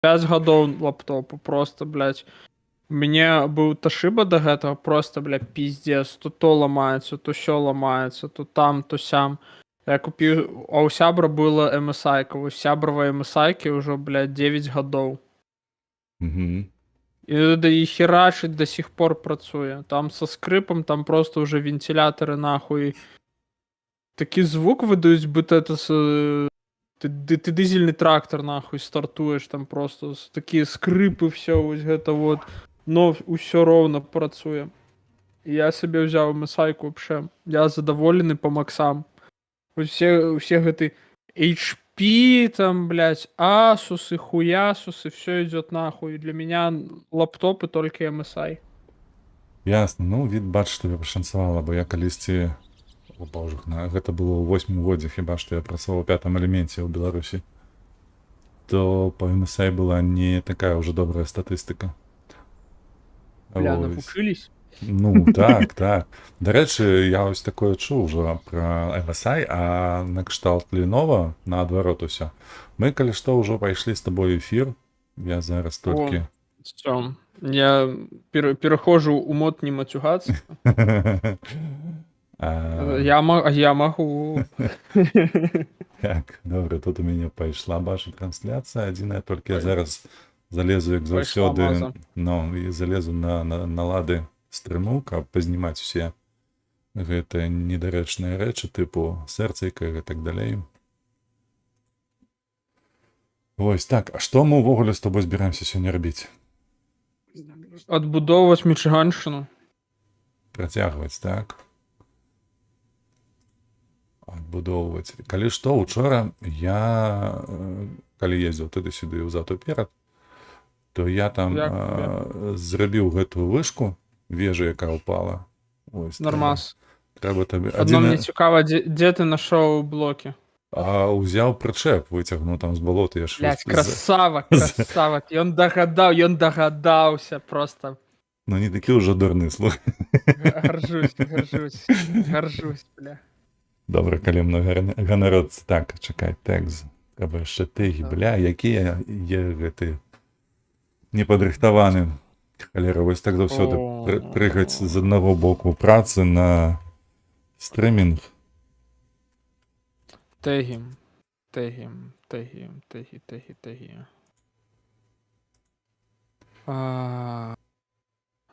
5 гадоў лаптопу просто, блядь. У мяне быў Toshiba да гэтага просто, блядь, пиздец. То ламаецца, то сё ламаецца, то там, то сям. Я купіў, а у сябра была MSI-ка. У сябравай MSI-кі ўжо, блядь, 9 гадоў. Угу. І херачыць до сих пор працуе. Там со скрипом, там просто уже вентилятори нахуй. Такі звук выдаюць, будто это ты дизельный трактор нахуй стартуеш, там просто такія скрипы, все вось гэта вот. Но ўсё роўна працуе. І я сабе ўзяў MSI-ку вообще. Я задаволены по максам. Усе гэты HP, там, блядь, Asus, хуясусы, все идет нахуй. Для меня лаптопы только MSI. Ясно. Ну, від бач, тобі пашанцавала, бо я калісьці, о божух, гэта было ў 8 годзе, хіба што я працаваў у 5-м элеменце ў Беларусі, то по MSI была не такая ўжо добрая статыстыка. Бля, навучылись? Ну, так, так. До рэчы, я ось такое чуў ўжо пра MSI, а накшталт Lenovo, наадварот усё. Мы, калі што, ўжо пайшлі з табой эфір. Я зараз толькі... Всё. Я перехожу у мод не матюгаться. Я могу. Так, добре, тут у мяне пайшла ваша трансляцыя. Адзінае, толькі я зараз залезу, як заўсёды, ну, і залезу на лады стрыму, каб пазнімаць усе гэтыя недарэчныя рэчы, тыпу сэрцайка і так далей. Вось, так, а што мы ўвогуле з тобой збіраемся сёння рабіць? Адбудоўваць Мічыганшчыну. Працягваць, так? Адбудоўваць. Калі што, учора я, калі ездзіў туды-сюды ўзад-уперад, то я там зрабіў гэтую вышку, вежу, якая ўпала. Нормас. Трэба табе... Адно мне цікава, дзе ты нашоў блокі? А ўзяў прычэп, выцягнуў там з болота. Блядь, красава, красава. Ён дагадаўся просто. Ну не такі ўжо дурны, слухай. Гаржусь, бля. Добра, калі многа ганароцца. Так, чакай, тэкст. Трэба яшчэ тэгі, бля, якія є гэты непадрыхтаваны. Халера, вось так заўсёды прыгаць з аднаго боку працы на стрымінг. Тэгі.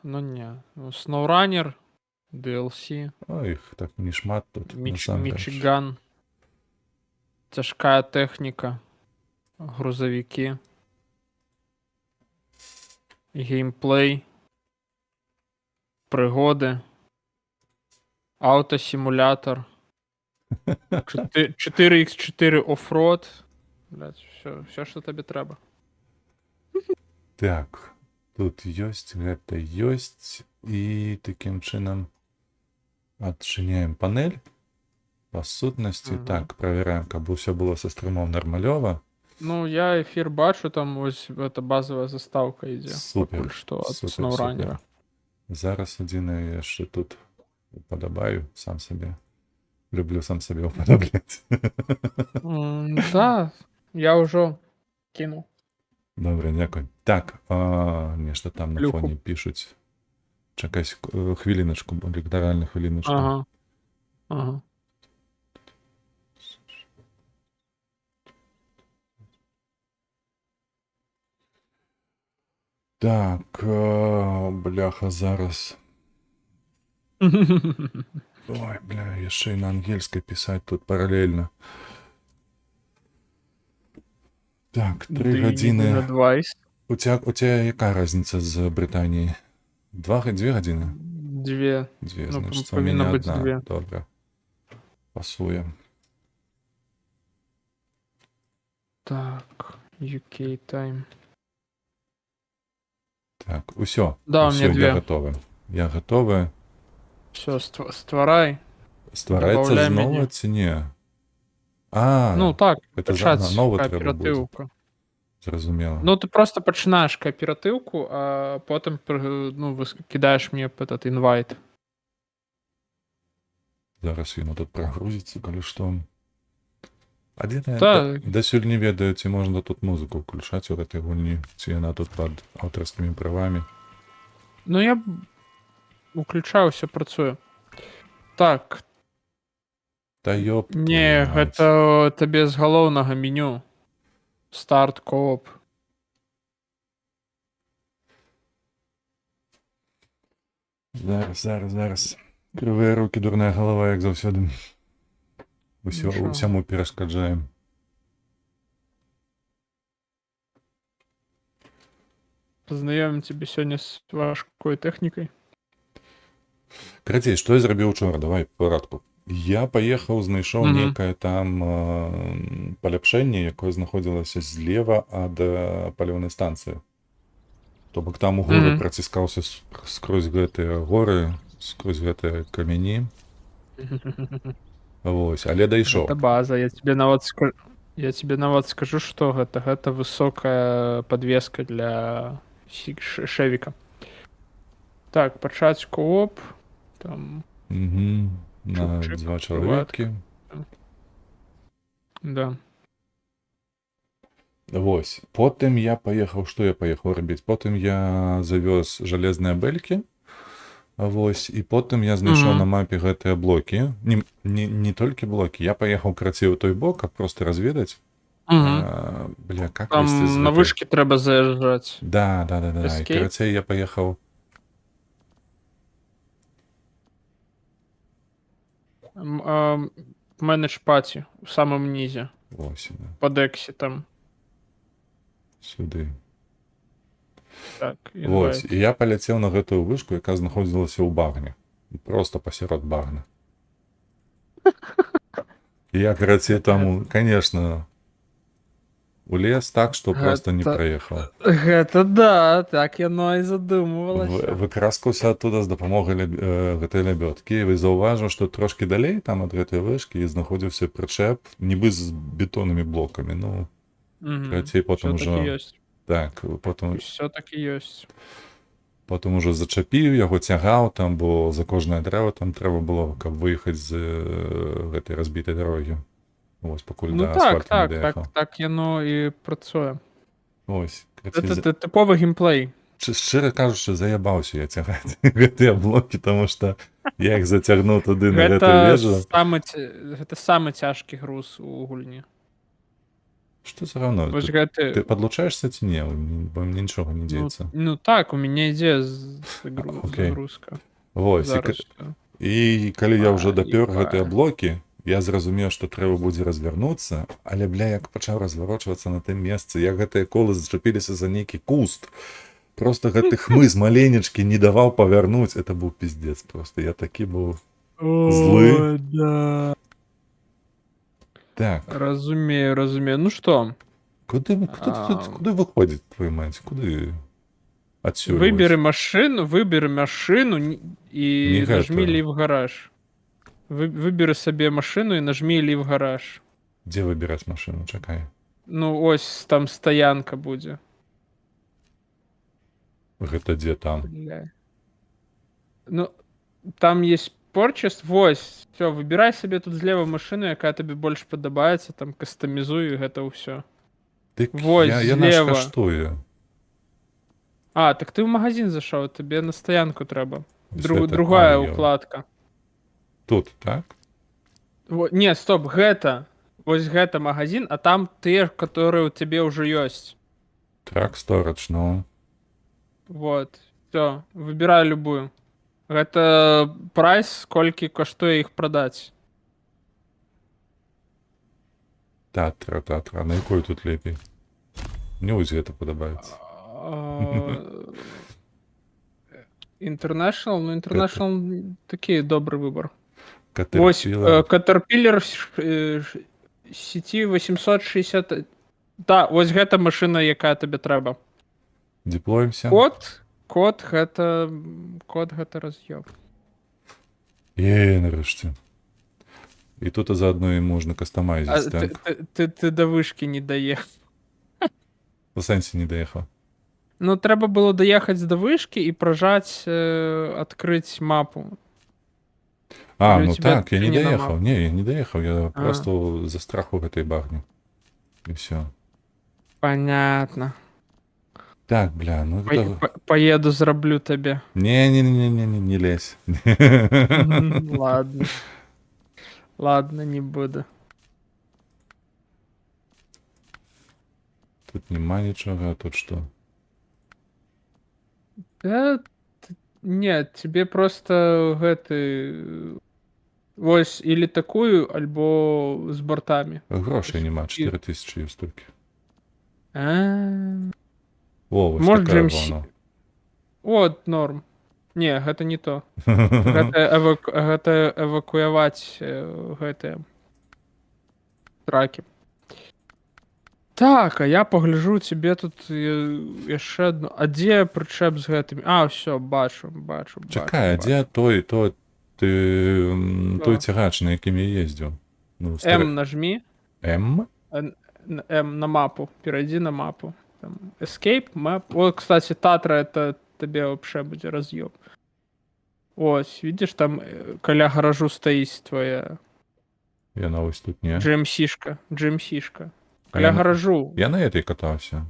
Ну не. SnowRunner, DLC. Ой, іх так не шмат тут. Мічиган. Цяжкая тэхніка. Грузавікі. Геймплей. Прыгоды. Аўтасімулятор. 4x4 оффроад. Блядь, все, что табе трэба. Так, тут ёсць, гэта ёсць. І такім чынам адчыняем панель. Па сутнасці. Так, праверяем, каб усё было са стрымом нармалёва. Ну, я эфір бачу, там ось гэта базовая заставка ідзе. Супер, што ад SnowRunner. Зараз адзінае яшчэ тут упадабаю сам сабе. Люблю сам сабе уподобляць. Да, я ўжо кінуў. Добре, дзякуй. Так, нешта там на фоне пішуць. Чакай хвіліначку, літаральна хвіліначку. Ага. Так, бляха, зараз. Ой, бля, яшчэ і на ангельскай пісаць тут паралельна. Так, 3 гадзіны. У цябе якая разніца з Брытаніяй? 2 гадзіны? 2. Значыць, у мяне адна. Добра. Пасуе. Так, UK time. Так, усё. Да, у меня 2. Я гатовы. Я гатовы. Все, стварай. Ствараецца зноў ці не? Ну так, пачаць кааператыўку. Зразумела. Ну ты просто пачынаеш кааператыўку, а потым кідаеш мне этот інвайт. Зараз ён тут прагрузіцца, калі што. Адзінае, Так. дасюль не ведаю, ці можна тут музыку ўключаць у гэтай гульні, ці яна тут пад аўтарскімі правамі. Ну я уключаю, все працуе. Так, Та ёп твою не, маць. гэта табе з галоўнага меню. Старт, кооп. Зараз. Крывыя рукі, дурная галава, як заўсёды. Нічого. Усяму перашкаджаем. Пазнаёмім цябе сёння з важкой тэхнікай. Карацей, што я зрабіў учора? Давай по парадку. Я паехаў, знайшоў некае там паляпшэнне, якое знаходзілася злева ад паліўнай станцыі. То бок там у горы праціскаўся скрозь гэтыя горы, скрозь гэтыя камяні. Вось, але дайшоў. Это база, я тебе нават скажу, што гэта высокая подвеска для шэвіка. Так, пачаць кооп, там, На чук-чук, 2 чалавекі. да. Вось. Потым я паехаў, што я паехаў рабіць? Потым я завёз жалезныя бэлькі. Вось, і потым я знайшоў на мапе гэтыя блокі. Не толькі блокі, я паехаў крацей у той бок, каб проста разведаць. Бля, как весці з Там на гэтай... вышкі трэба заязджаць. Да. І Escape? карацей я паехаў... Менедж паці у самым нізе. Вось, да. Пад эксітам. Сюды. Так, Вось, і я паляцеў на гэтую вышку, якая знаходзілася ў багне. Просто пасярод багна. І я, карацей, там, конечно, улез так, што просто не праехаў. Гэта да, так яно і задумвалася. Выкраскаўся адтуда з дапамогай гэтай лябёдкі. І заўважыў, што трошкі далей, там ад гэтай вышкі, знаходзіўся прычэп, нібы з бетоннымі блокамі. Ну, карацей, потым ужо... Так, потым... Усё так і ёсць. Потым ужо зачапіў, яго цягаў там, бо за кожнае дрэва там трэба было, каб выехаць з гэтай разбітай дарогі. Вось, пакуль да асфальту не даехаў. Так яно і працуе. Вось. Гэта тыповы геймплей. Шчыра кажучы, заябаўся я цягаць гэтыя блокі, таму што я іх зацягнуў туды на гэтую вежу. Гэта самы цяжкі груз у гульні. Што за равно? Ты падлучаешся ці не? Бо мне нічога не дзеецца. Ну так, у мяне ідзе загрузка. Вось. І калі я ўжо дапёр гэтыя блокі, я зразумеў, што трэба будзе развярнуцца, але, бля, як пачаў разварочвацца на тым месцы, як гэтыя колы зачапіліся за нейкі куст, просто гэты хмыз маленечкі не даваў павярнуць, это быў пиздец просто. Я такі быў злы. Да. Так. Разумею. Ну што? Куды выходзіць, твою маць? Куды? Адсюль. Выберы машину і нажмі лів гараж. Выберы сабе машину і нажмі лів гараж. Дзе выбіраць машину? Чакай. Ну, ось там стаянка будзе. Гэта дзе там? Бля. Ну, там есть Purchase, вось, все, выбірай сабе тут злева машину, якая табе больш падабаецца, там кастамізуй і гэта ўсё. Вось, злева. Так ты ў магазин зашоў, табе на стаянку трэба. Другая укладка. Тут, так? Не, стоп, гэта. Вось гэта магазин, а там тыя, которые у цябе ўжо ёсць. Трак Storage, ну. Вот, все, выбірай любую. Гэта прайс, колькі каштуе іх прадаць. Татра, на якой тут лепей? Мне вось гэта падабаецца. International, ну International такі добры выбор. Вось, Caterpillar сети 860... Да, вось гэта машина, якая табе трэба. Деплоимся. Код гэта раз'ёб. Нарэшце. І тут заодно і можна кастамайзіць, так? Ты да вышкі не даехаў. У сэнсе не даехаў. Ну, трэба было даехаць да вышкі і пражаць адкрыць мапу. А, Или у ну тебя так, я не пианино доехал. мало? Не, я не доехал, я А, просто за страху в этой багне. И все. понятно. Так, бля, ну это... Поеду, зроблю тебе. Не-не-не-не-не, не лезь. Мгм, ладно. Ладно, не буду. Тут нема ничего, а тут что? Да, нет, тебе просто гэты вось или такую, альбо з бортами. Грошей Ось нема, і- 4000 є стільки. А, О, ось Может, така GMC. воно. От, норм. Не, гэта не то. Гэта эвакуяваць гэтыя тракі. Так, а я погляжу тебе тут яшчэ одну. А дзе прычэп з гэтымі? А, все, бачу. Чекай, а де той, той Що? тягач, на яким я їздив? Ну, М нажми. М? М на мапу. Перейди на мапу. Там, Escape, map. О, кстати, Татра это тебе вообще будет разъем. Ось, видишь, там каля гаражу стоїть твоя Я на ось тут не. GMC-шка. А Каля я, гаражу. я на этой катався.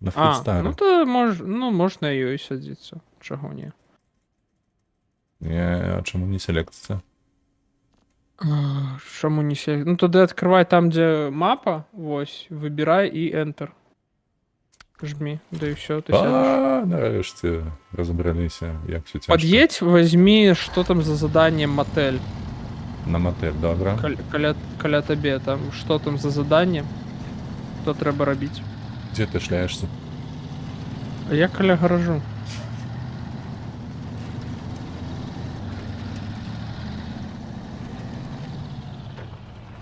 На А, Фрідстарі. ну то можна на її садитися. Чого ні? А чому не селекція? Чому не сі... Ну тоді відкривай там, де мапа, ось, вибирай і Enter. Жми, да і все, ти сядеш. А, нарешті розібралися, як все тяжко. Подъедь, возьми, что там за задание мотель. На мотель, добре. Каля тебе, там, что там за задание, что треба робить. Де ти шляєшся? А я каля гаражу.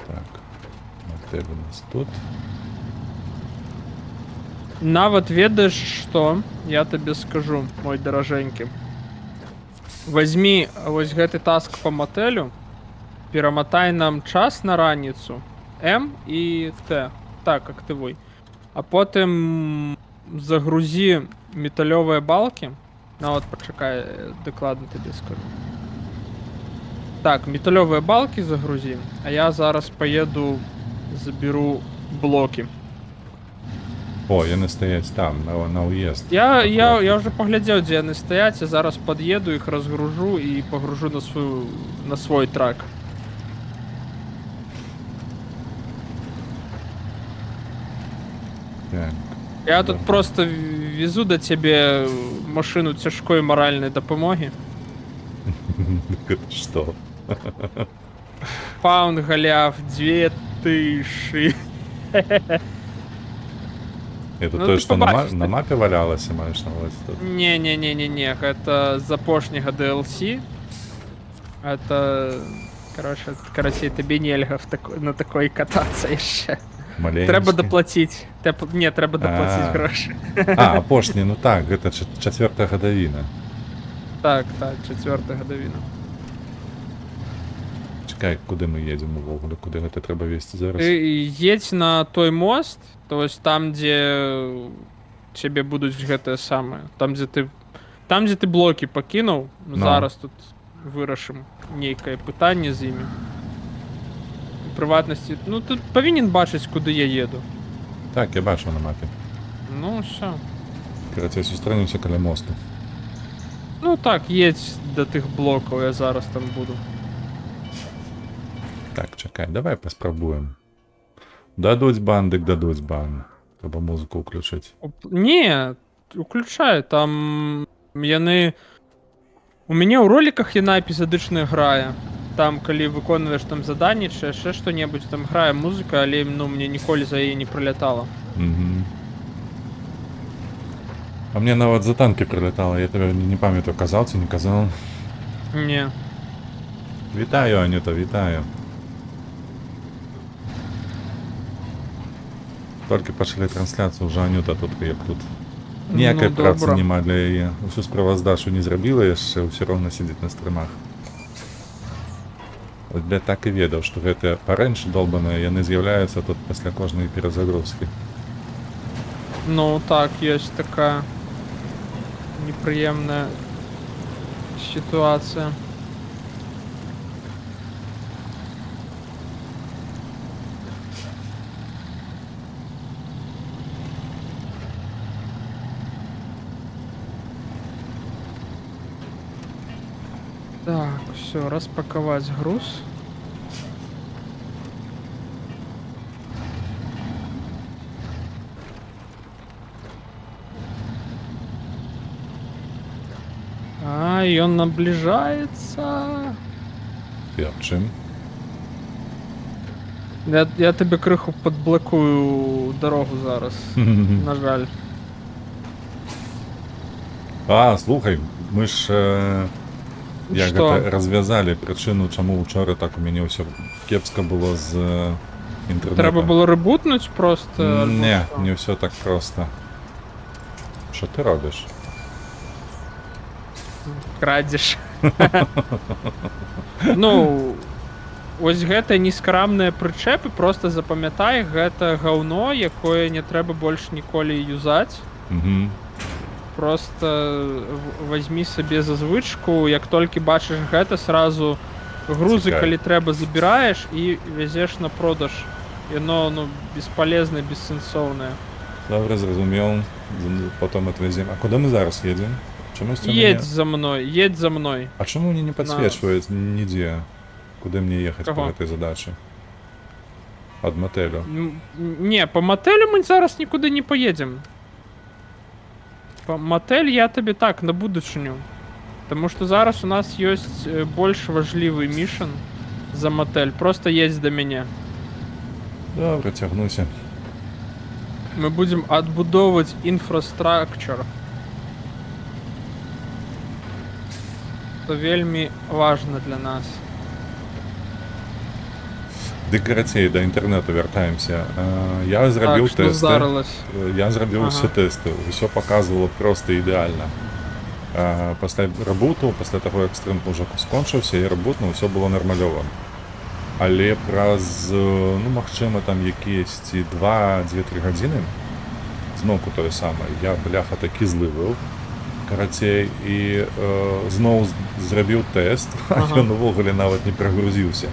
Так. Мотель у нас тут. Навод ведаешь, что? Я тебе скажу, мой дороженький. Возьми вось гэты таск по мотелю, перамотай нам час на раніцу, М і Т, так, активуй. А потім загрузи металевые балки. Ну вот, почекай, докладно тобі скажу. Так, металевые балки загрузи, а я зараз поеду, заберу блоки. О, я не стоять там, на уїзд. Я вже поглядів, де вони стоять, я зараз під'їду, їх розгружу і погружу на свой трак. Так. Я тут просто везу до тебе машину тяжкої моральної допомоги. Что? Паунд галяв 2000. Это Ну, то, ты что побачишь, на мапе валялося, маєш на увазі тут? Не, это з запошнього DLC. Это, короче, тобі нельга на такой кататься ще. Маленький. Треба доплатить. Ні, треба доплатить А. гроші. А, опошний, ну так, это 4-я годовина. Так, 4-та годовина. Чекай, куди ми їдемо вовгулі, куди це треба вести зараз? Едь на той мост, то есть там, где тебе будуть гэтые самые. Там, где ти блоки покинув, зараз тут вирішимо нейкае пытанне з імі. У приватності, ну тут повинен бачити, куди я їду. Так, я бачу на мапі. Ну, все. Короче, зустрінемося біля мосту. Ну так, їдь до тих блоків, я зараз там буду. Так, чекай, давай поспробуємо. Дадуть бан, дик дадуть бан. Треба музику включити. Ні, включай, там яны... У мяне ў роликах яна эпізадычна грае. Там, калі выконваеш там заданні, чи яшчэ што-небудзь, там грае музыка, але ну, мне ніколі за яе не прилятала. Угу. А мне нават за танки прилетало, я тебе не пам'ятаю, казав ці не казав. Не. Вітаю, Анюта, вітаю. Тільки почали трансляцію, вже Анюта тут, як тут. Ніякої праці добре. нема для її. Усю справоздачу не зробила, ще все одно сидить на стримах. От, бля, так і ведав, що гэта паренч долбаные, яны з'являються тут після кожної перезагрузки. Ну так, есть такая неприємна ситуація. Так, все, распаковать груз. А, и он наближается. Я чим? Я тебе криху подблокую дорогу зараз. На жаль. А, слухай, ми ж як Що? гэта, развязали причину, чому вчора так у мене все кепсько було з інтернетом. Треба було ребутнуть просто. або Не, що? не все так просто. Що ти робиш? Крадзеш. Ну, ось гэта нескрамныя прычэпы, просто запамятай, гэта гаўно, якое не трэба больш ніколі юзаць. Угу. Просто возьми сабе за звычку, як толькі бачыш гэта, сразу грузы, Цікаві. калі трэба, забіраеш і вязеш на продаж. Яно, ну, бесполезное, бессэнсоўнае. Добре, зрозумів. Потім отвеземо. А куди ми зараз їдемо? Чомусь це Едь мені... за мной, едь за мной. А чому мені не підсвічує ніде, куди мені їхати по Кого? этой задачі? От мотелю. Не, по мотелю мы зараз никуда не поедем. По мотель я тебе так, на будучыню. Потому что зараз у нас есть больш важливый мишен за мотель. Просто едь до меня. Добре, тягнуся. Мы будем отбудовывать инфраструктур. Что вельми важно для нас. Декорації до інтернету вертаємося. Я зробив Так, что тести. здарилось? Я зробив Ага. всі тести. Все показувало просто ідеально. Після роботу, після того, як стрим вже скончився, я роботнув, все було нормальово. Але праз, ну, махчимо там якісь ці 2-3 години, знову те саме, я, бляха, таки зливив. Короче, і знову зробив тест, а Ага. він ввогуле навіть не прогрузився.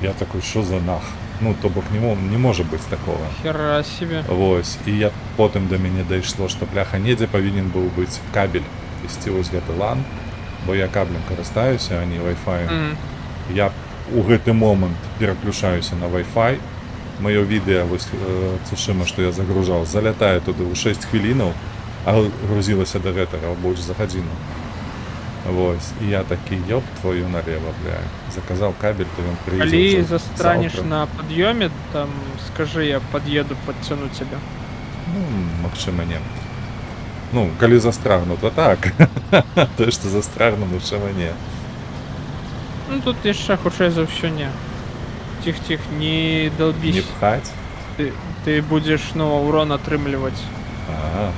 Я такой, що за нах? Ну, то бок не може бути такого. Хера себе. Ось, і я потім до мене дійшло, що бляха недзе повинен був бути кабель вести ось гэты LAN, бо я каблем користаюся, а не Wi-Fi. Мгм. Я у гэты момент переключаюся на Wi-Fi. Моє відео, ось Цушима, що я загружав, залітає туди у 6 хвилинів, а грузилося до гэтага больше за годину. Ось, і я такий, ёб твою налево, бля. Заказав кабель, то він приїде Коли вже застрянешь завтра. на подъеме, там скажи, я подъеду, подтяну тебя. Ну, максима ні. Ну, коли застрягну, то так. То, що застрягну, максима ні. Ну тут еще худшее за все не. Тихо-тихо, не долбись. Не пхать. Ты будешь, ну, урон отрымливать. Ага.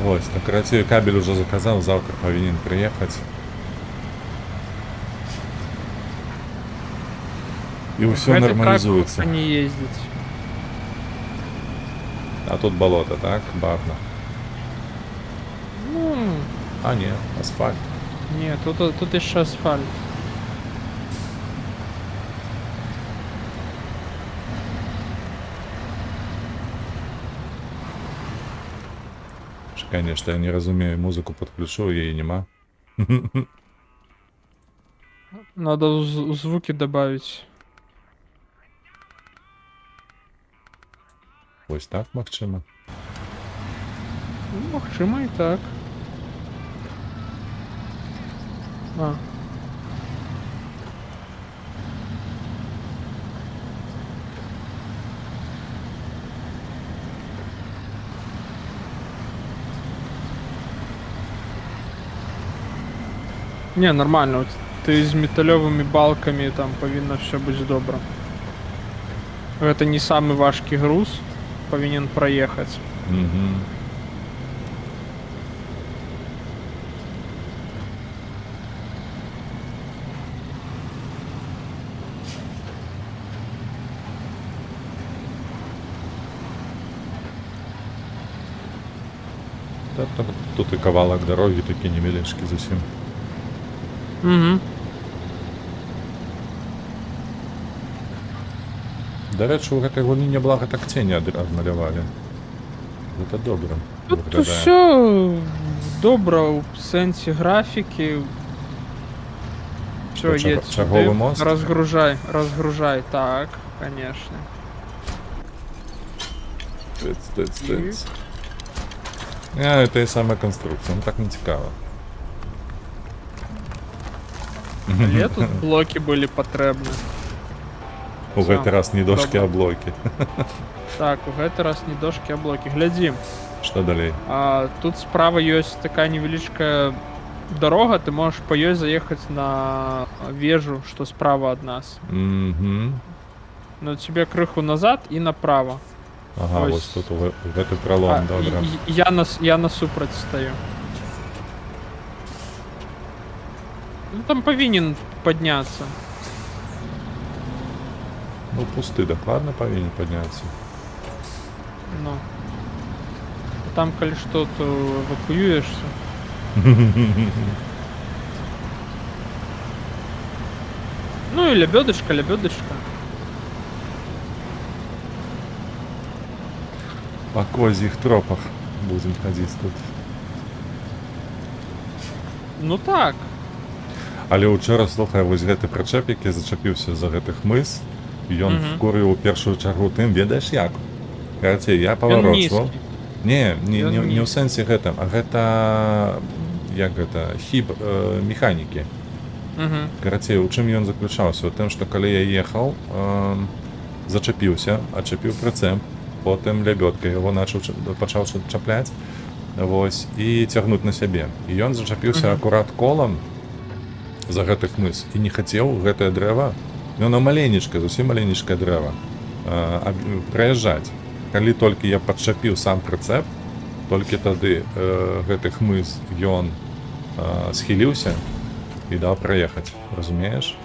Ось, так короче, кабель уже заказав, завтра повинен приїхати. І все нормалізується. Как не ездить. А тут болото, так? Багно. Ну, А, ні, асфальт. нет, тут еще асфальт. Конечно, я не розумію, музику підключу, її нема. Надо звуки добавить. Ось так, Максима. Ну, Максима и так. А. Не, нормально. Вот ты с металевыми балками, там повинно все быть добро. Это не самый важкий груз, повинен проехать. Угу. Тут і кавалок дороги такі невеличкі зовсім. Угу. До речі, у гэтай гульні неблаго так тені адмалявалі. Гэта добра Тут виглядає. все добро в сенсі графіки. Все, Що, едь черговий сюди. мост? Разгружай, разгружай. Так, конечно. Тиць. Це і саме конструкція, ну так не цікаво. Але тут блоки були потрібні. У Всё, гэты раз не дошки, добре. а блоки. Так, у гэты раз не дошки, а блоки. Гляди. Что далей? Тут справа есть такая невеличкая дорога, ты можешь по ёй заехать на вежу, что справа от нас. Угу. Но тебе крыху назад и направо. Ага, Ось. ось тут у гэты пролом, добре. Я насупроть стою. Ну там повинен подняться. Ну, пусты, докладно повинен подняться. Ну. Там, коли что, то эвакуируешься. Ну и лебедочка, лебедочка. По козьих тропах будем ходить тут. Ну так. Але учора, слухай, вось гэты прычэп, які зачапіўся за гэтых мыс, ён вкурыў у першую чаргу тым, ведаеш як? Карацей, я паварочваў. Не ў сэнсе гэтым, а гэта як гэта хіб механікі. Карацей, у чым ён заключаўся? У тым, што калі я ехаў, зачапіўся, адчапіў прыцэп, потым лябёдкай яго пачаў чапляць, вось, і цягнуць на сябе. І ён зачапіўся акурат колам за гэтых мыс і не хацеў гэтае дрэва, яно маленечкае, зусім маленечкае дрэва, праязджаць. Калі толькі я падчапіў сам прыцэп, толькі тады гэтых мыс ён схіліўся і даў праехаць, разумееш?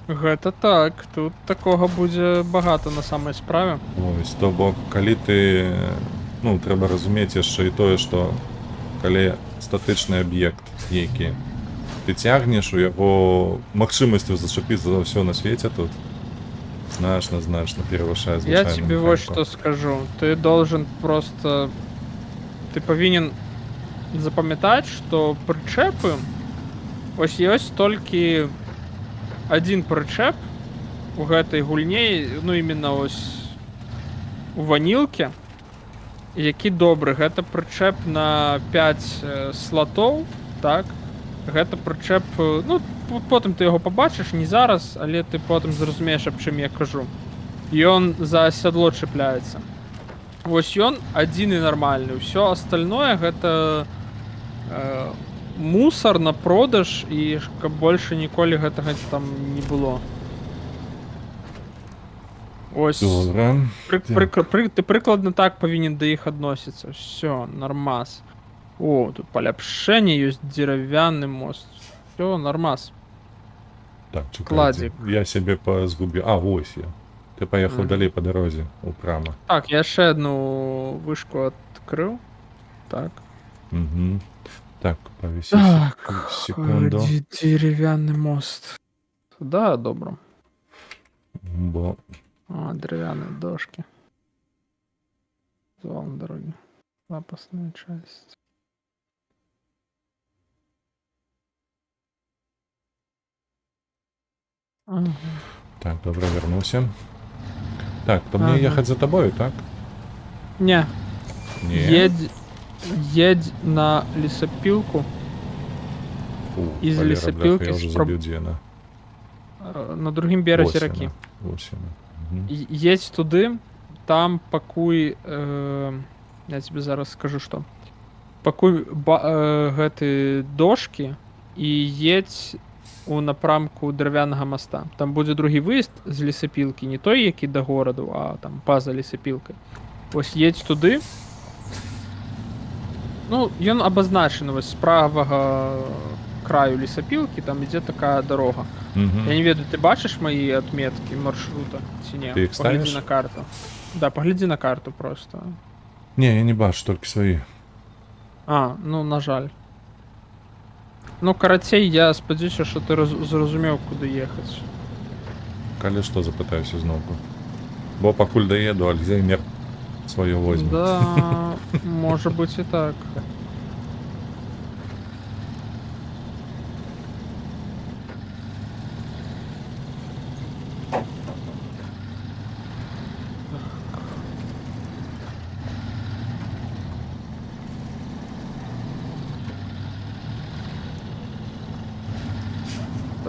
Гэта так, тут такога будзе багата на самай справе. Ось, то бок, калі ты, ну, трэба разумець яшчэ і тое, што калі статычны аб'ект які ты цягнеш, у яго магчымасцю зачапіцца за ўсё на свеце тут значна перавышае звычайную Я тебе вот что скажу. Ты должен просто... Ты повинен запамятаць, што прычэпы... Ось ёсць толькі один прычэп у гэтай гульне, ну именно ось у ванілке, які добры. Гэта прычэп на 5 слотоў, так? Гэта прычэп, ну, потым ты яго пабачыш, не зараз, але ты потым зразумееш, аб чым я кажу. Ён за сядло чапляецца. Вось ён адзін і нармальны. Усё астальное гэта мусор на продаж, і каб больше ніколі гэтага там не было. Ось. Добре. Ты прыкладна так павінен да іх адносіцца. Всё, нормас. О, тут паляпшэнне ёсць, дзеравяны мост. Всё, нормас. Так, чекайте. Кладзік. Я себе позгубил. А, вось я. Ты поехал далей по дороге, упрямо. Так, я ще одну вишку відкрив. Так. Угу. Так, повиси секунду. Дерев'яний мост. Да, добре. Бо... А, дерев'яні дошки. Звал на дороге. Запасная часть. Ага. Так, добре, вернулся. Так, то мне Ага. ехать за тобой, так? Не. Не. Едь на лесопилку. Фу, Из Валера, лесопилки бляха, я уже забил Дена. На другім березі раки. Угу. Едь туди, там пакуй, я тебе зараз скажу, что. Пакуй гэты дошки і едь у напрамку дерев'яного моста. Там буде другий виїзд з лісопілки, не той, який до городу, а там поза лісопілкою. Ось едь туди. Ну, ён обозначений ось з правого краю лісопілки, там іде така дорога. Угу. Я не ведаю, ты бачишь мои отметки маршрута? Ці ні? Ты их Погляди ставишь? на карту. Да, погляди на карту просто. Не, я не бачу, только свои. А, ну, на жаль. Ну, карацей, я сподіваюся, що ти зрозумів, куди їхати. Калі што запытаюся зноўку. Бо пакуль даеду, Альзеймер сваё возьме. Да, може бути і так.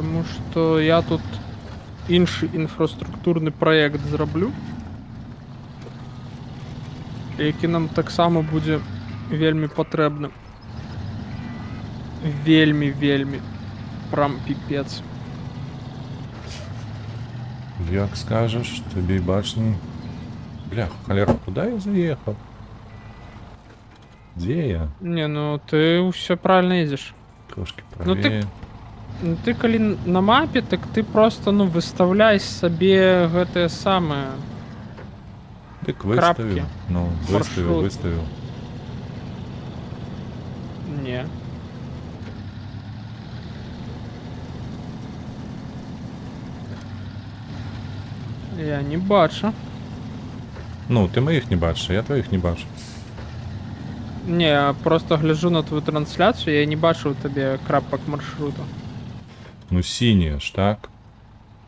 Тому що я тут інший інфраструктурний проєкт зроблю, який нам так само буде вельми потрібним. Вельми. Прям піпець. Як скажеш, тобі башні. Бля, холера, куди я заїхав? Де я? Не, ну ти все правильно їдеш. Трошки Ну, ти- правее. Ну ти коли на мапі, так ти просто ну виставляй собі гэта саме. Так виставив. крапки. Ну, Маршрут. виставив. Ні. Я не бачу. Ну, ти моїх не бачиш, а я твоїх не бачу. Не, я просто гляжу на твою трансляцію, я не бачу у тебе крапок маршруту. Ну, сині ж, так?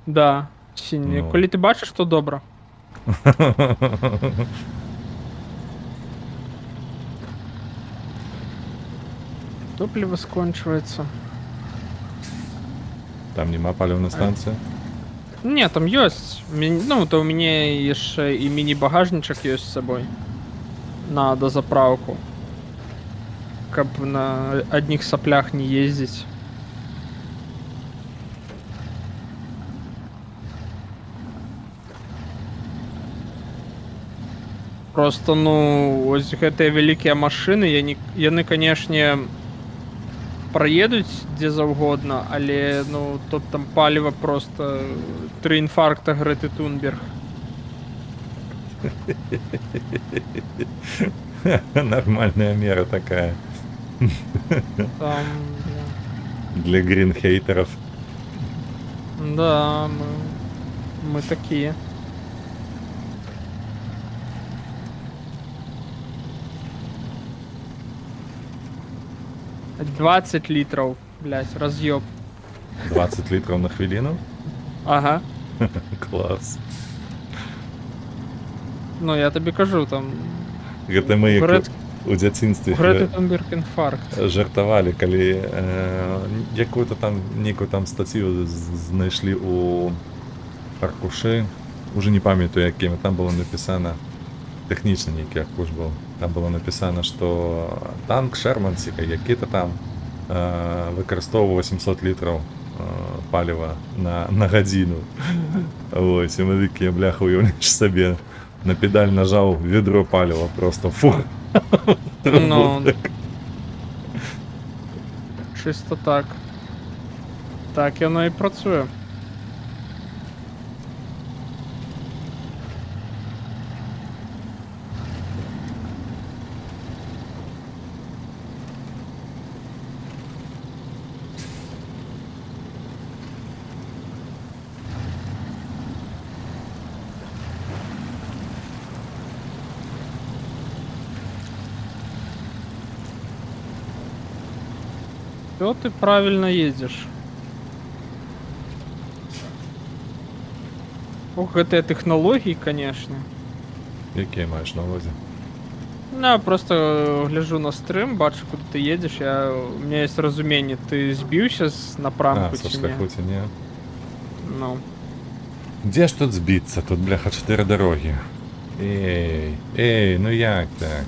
Да, сині. Ну. Коли ти бачиш, то добре. Топливо скончується. Там нема палівна станція. Не, там есть. Ну, то у меня еще и мини-багажничек есть с собой. На дозаправку. Как бы на одних соплях не ездить. Просто, ну, ось гэтыя вялікія машины, яны, канешне, праедуць дзе заўгодна, але, ну, тут там паліва просто 3 інфаркта Грэты Тунберг. Нормальная мера такая. Там, Для гринхейтеров. да, мы такие. — 20 литров, блять, разъеб. 20 литров на хвилину? Ага. Клас. Ну, я тобі кажу, там. Гэта мы Грэт- у дзяцінстве Грэты Тунберг інфаркт. жартавалі, калі якую-то там нейкую там статью знайшлі у аркушы, уже не памятаю якімі, там было написано, тэхнічна нейкі аркуш быў, там было написано, што танк Шермансіка, які-то там выкарыстоўваў 800 літраў паліва на гадзіну. Вось, і мы такія, бляха, уяўляеш сабе, на педаль нажаў, ведро паліва просто, фу. Ну, чисто так. Так яно і працює. Все, ты правильно ездишь. Ох, гэтыя тэхналогіі, конечно. Які маєш на увазі? Ну, я просто гляжу на стрим, бачу, куди ти їдеш. У мене є розуміння, ти збився з напрямку Со чи ні? шляху ці ні. Ну. Де ж тут збитися? Тут, бляха, 4 дороги. Ей, ну як так?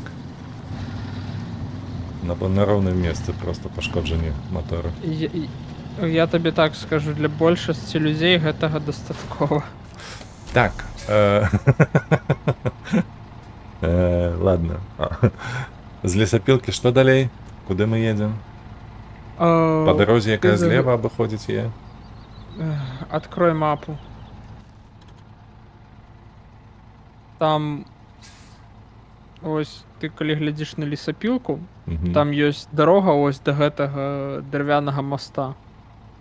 На ровному місці просто пошкоджені мотори. Я тобі так скажу, для більшості людей гэтага достатково. Так. Ладно. З лесопилки що далей? Куди ми їдемо? По дорозі, яка зліва обиходить є? Открой мапу. Там ось ти коли глядиш на лісопілку, Угу. там ёсць дорога ось до гэтага дерев'яного моста.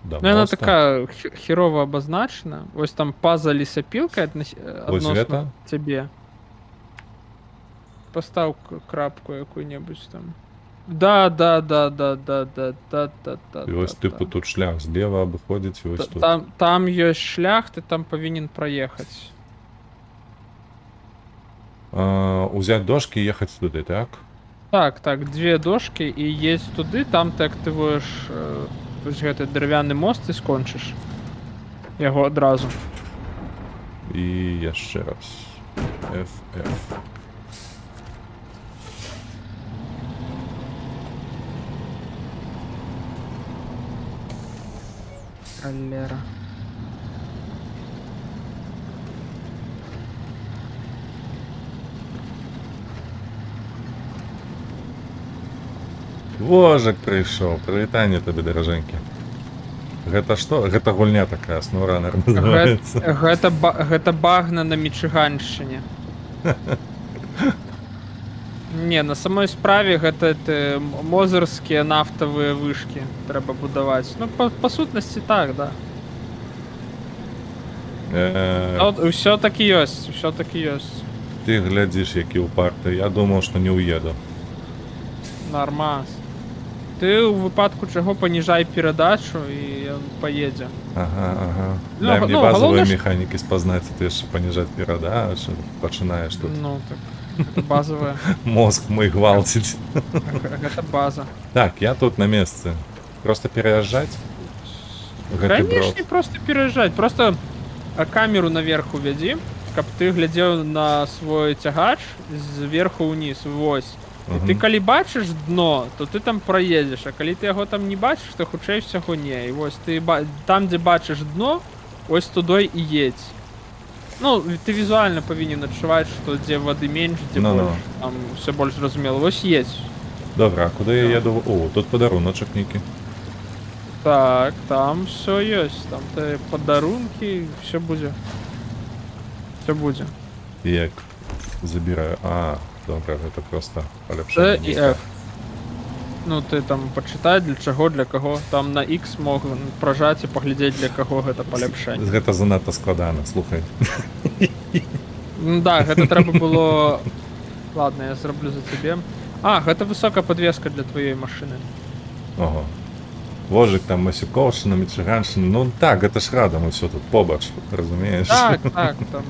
Да, Ну, она моста. такая херово обозначена. Ось там паза лесопилка Ось относно это? тебе. Постав крапку какую-нибудь там. Да. І ось типу тут шлях зліва обиходить, і ось тут. Там есть шлях, ты там повинен проехать. Узять дошки і їхати туди, так? Так, 2 дошки, и есть туды, там ты активуешь Вось гэты драўляны мост і скончыш. Яго адразу. І яшчэ раз. FF. Холера. Вожак прыйшоў. Прывітанне табе, даражэнькі. Гэта што? Гэта гульня такая, SnowRunner называецца. Гэта багна на Мічыганшчыне. Не, на самой справе гэта мозырскія нафтавыя вышкі трэба будаваць. Ну, па сутнасці так, да. Усё такі ёсць, усё такі ёсць. Ты глядзіш, які ўпарты. Я думаў, што не ўеду. Нормас. Ты ў выпадку чаго паніжай перадачу і ён паедзе. Ага. Ну, Дай мне ну, базовыя галоўнае, механікі спазнаць, а ты яшчэ паніжаць перадачу. Пачынаеш тут. Ну, так, гэта базовая. Мозг мой гвалціць. Гэта база. Так, я тут на месцы. Просто пераязджаць? Гэты брод. Канешне, просто пераязджаць. Просто камеру наверх увядзі, каб ты глядзеў на свой цягач зверху ўніз. Вось. І ты калі бачыш дно, то ты там праедзеш, а калі ты яго там не бачыш, то хутчэй усяго не. І вось ты там, дзе бачыш дно, ось тудой і едзь. Ну, ты візуальна павінен адчуваць, што дзе вады менш, дзе больш, там ўсё больш зразумела. Вось едзь. Добра, а куды я еду? О, тут падаруночак нейкі. Так, там всё ёсць, там ты падарункі, всё будзе. Всё будзе. Як забіраю. А, добра, гэта просто Т паляпшэнне. і F. Ну, ты там пачытай, для чаго, для каго. Там на X мог пражаць і паглядзець, для каго гэта паляпшэнне. Гэта занадта складана, слухай. Ну да, гэта трэба было... Ладно, я зраблю за цябе. А, гэта высокая падвеска для тваёй машыны. Ого. Вожык там Масюкоўшчына, Мічыганшчына. Ну так, гэта ж радам усё тут побач, разумееш? Так, там...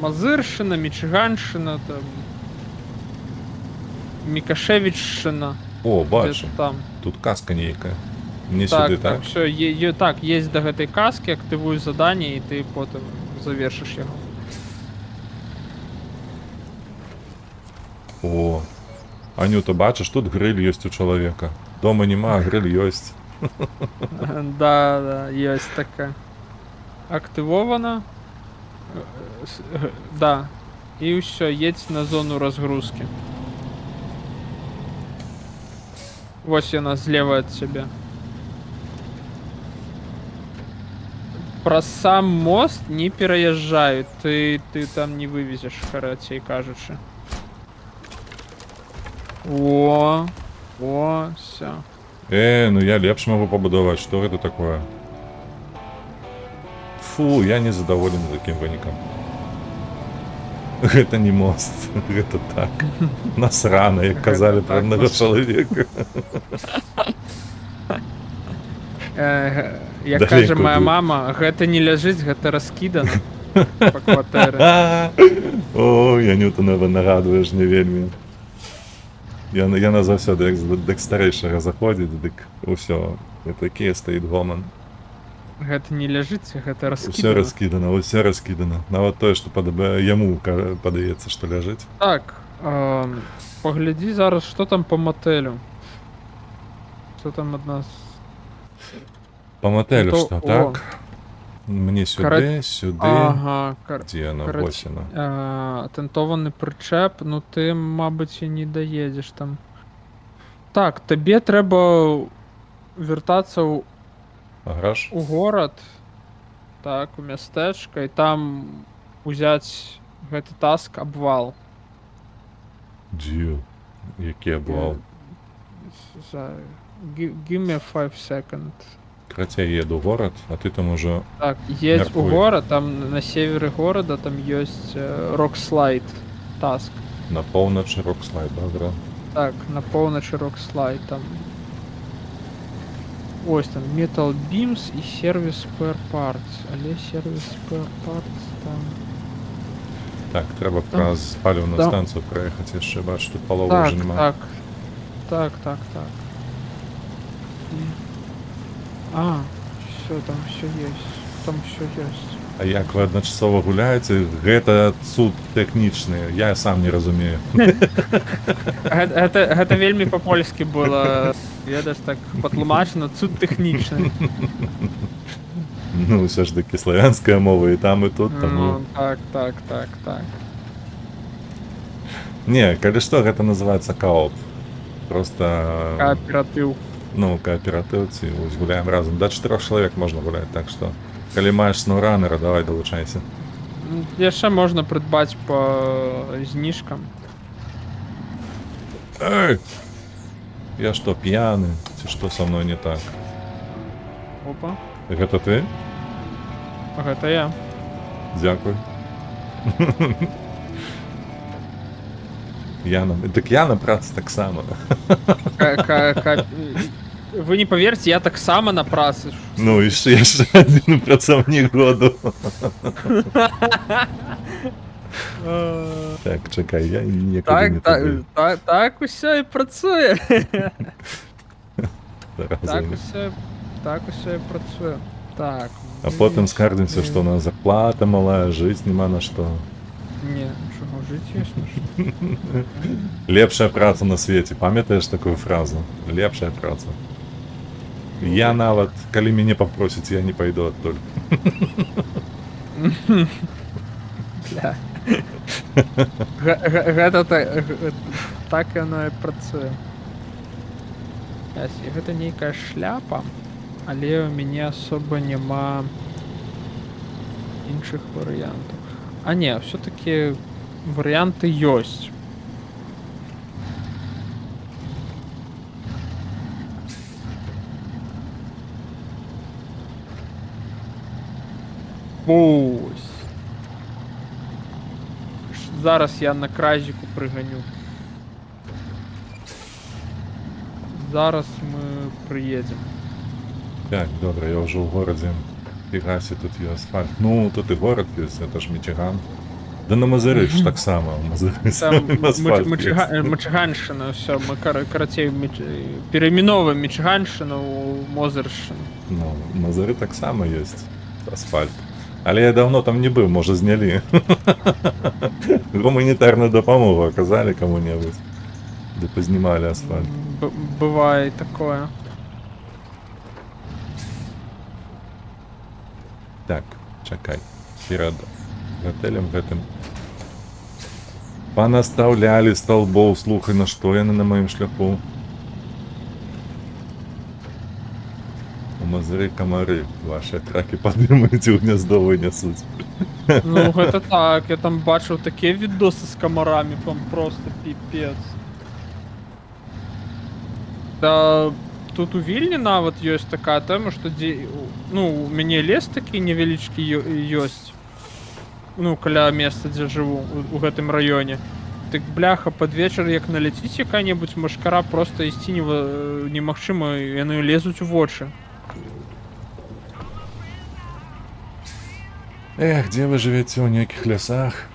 Мазыршчына, Мічыганшчына, там... Мікашевічшчына. О, бачу. Там. Тут каска нейкая. Не Так, сюды, так? Всё, так, едь до гэтай каски, актывуй заданне, і ты потым завершыш яго. О, Анюта, бачыш, тут гриль ёсць у чалавека. Дома няма, а гриль ёсць. Да, ёсць такая. Актывована. Да. І ўсё, едь на зону разгрузки. Вось яна злева ад цябе. Праз сам мост не пераязджаю. Ты там не вывезеш, карацей кажучы. О, всё. Ну я лепш магу пабудаваць, што гэта такое? Фу, я не задаволен такім вынікам. Гэта не мост, гэта так. Насрана, як казалі пра аднаго чалавека. Як кажа моя мама, гэта не ляжыць, гэта раскідана па кватэры. О, Анюта, нагадуеш мне вельмі. Яна заўсёды, як дык старэйшага заходзіць, дык усё, такі стаіць гоман. Гэта не ляжыць, гэта раскідана. Усё раскідана. Нават тое, што яму падаецца, што ляжыць. Так, паглядзі зараз, што там па матэлю. Што там ад нас? Па матэлю што, так? Мне сюды. Ага, дзе яна, вось яна. Тэнтованы прычэп, ну ты, мабыць, і не даедзеш там. Так, табе трэба вяртацца ў Гараж? у горад, так, у мястэчка, і там узяць гэты таск абвал. Дзе? Які абвал? Give me 5 seconds. Крацей, еду ў горад, а ты там ужо... Так, едь у мяркуй. горад, там на севере горада, там ёсць Rockslide таск. На поўначы Rockslide, добра. Так, на поўначы Rockslide, там... Ось там Metal Beams і Service Spare Parts, але Service Spare Parts там... Так, трэба праз паліўную станцыю праехаць яшчэ, бачу, тут паловы ўжо няма. Так. А, все, там все есть. Там все есть. А як вы адначасова гуляеце, гэта цуд тэхнічны, я сам не разумею. Гэта вельмі па-польскі было, ведаеш, так патлумачана, цуд тэхнічны. Ну, ўсё ж такі славянская мова і там, і тут, таму... Ну, так. Не, калі што, гэта называецца кооп. Просто... Кааператыў. Ну, кааператыў, ці вось гуляем разам. Да 4 чалавек можна гуляць, так што... Калі маеш сноўранера, давай далучайся. Яшчэ можна прыдбаць па зніжкам. Эй! Я што, п'яны? Ці што са мной не так? Опа, Гэта ты? гэта я. Дзякуй. Дык я на працы таксама. Вы не паверце, я таксама на працы. Ну, яшчэ адзін працаўнік году. Так, чакай, я некуды не туды. Так усё і працуе. Зараз Так усё і працуе. Так. А потым скардзімся, што у нас зарплата малая, жыць няма на што. Не, чаго жыць ёсць на што. Лепшая праца на свеце, памятаеш такую фразу? Лепшая праца. Я нават, калі мяне папросяць, я не пайду адтуль. Бля. Гэта так яно і працуе. І гэта нейкая шляпа, але ў мяне асоба няма іншых варыянтаў. А не, все-таки варианты ёсць. Ось. Зараз я на кразіку прыганю. Зараз мы прыедзем. Так, добра, я ўжо ў горадзе. Фігасі, тут є асфальт. Ну, тут і горад ёсць, это ж Мічыган. Да на Мазыры ж таксама. Мічыганшчына, ўсё, мы карацей перайменоўваем Мічыганшчыну ў Мозыршчыну. Ну, Мазыры таксама ёсць асфальт. Але я давно там не быў, можа знялі. Гуманітарную дапамогу аказалі каму-небудзь. Ды пазнімалі асфальт. Бывае і такое. Так, чакай. Перад гатэлем гэтым. Панастаўлялі сталбоў, слухай, на што яны на маім шляху. У Мазыры камары, ваши тракі падымаюць і ў гняздо вынясуць. Ну гэта так, я там бачыў такія відосы з камарамі, там просто піпец. Да, тут у Вільні нават ёсць такая тэма, што ну, у мяне лес такі невялічкі ёсць. Ну, каля месца, дзе жыву, у гэтым раёне. Дык бляха, пад вечар, як наляціць якая-небудзь машкара, просто ісці немагчыма, яны лезуць у вочы. Эх, дзе вы жывяце, ў нейкіх лясах?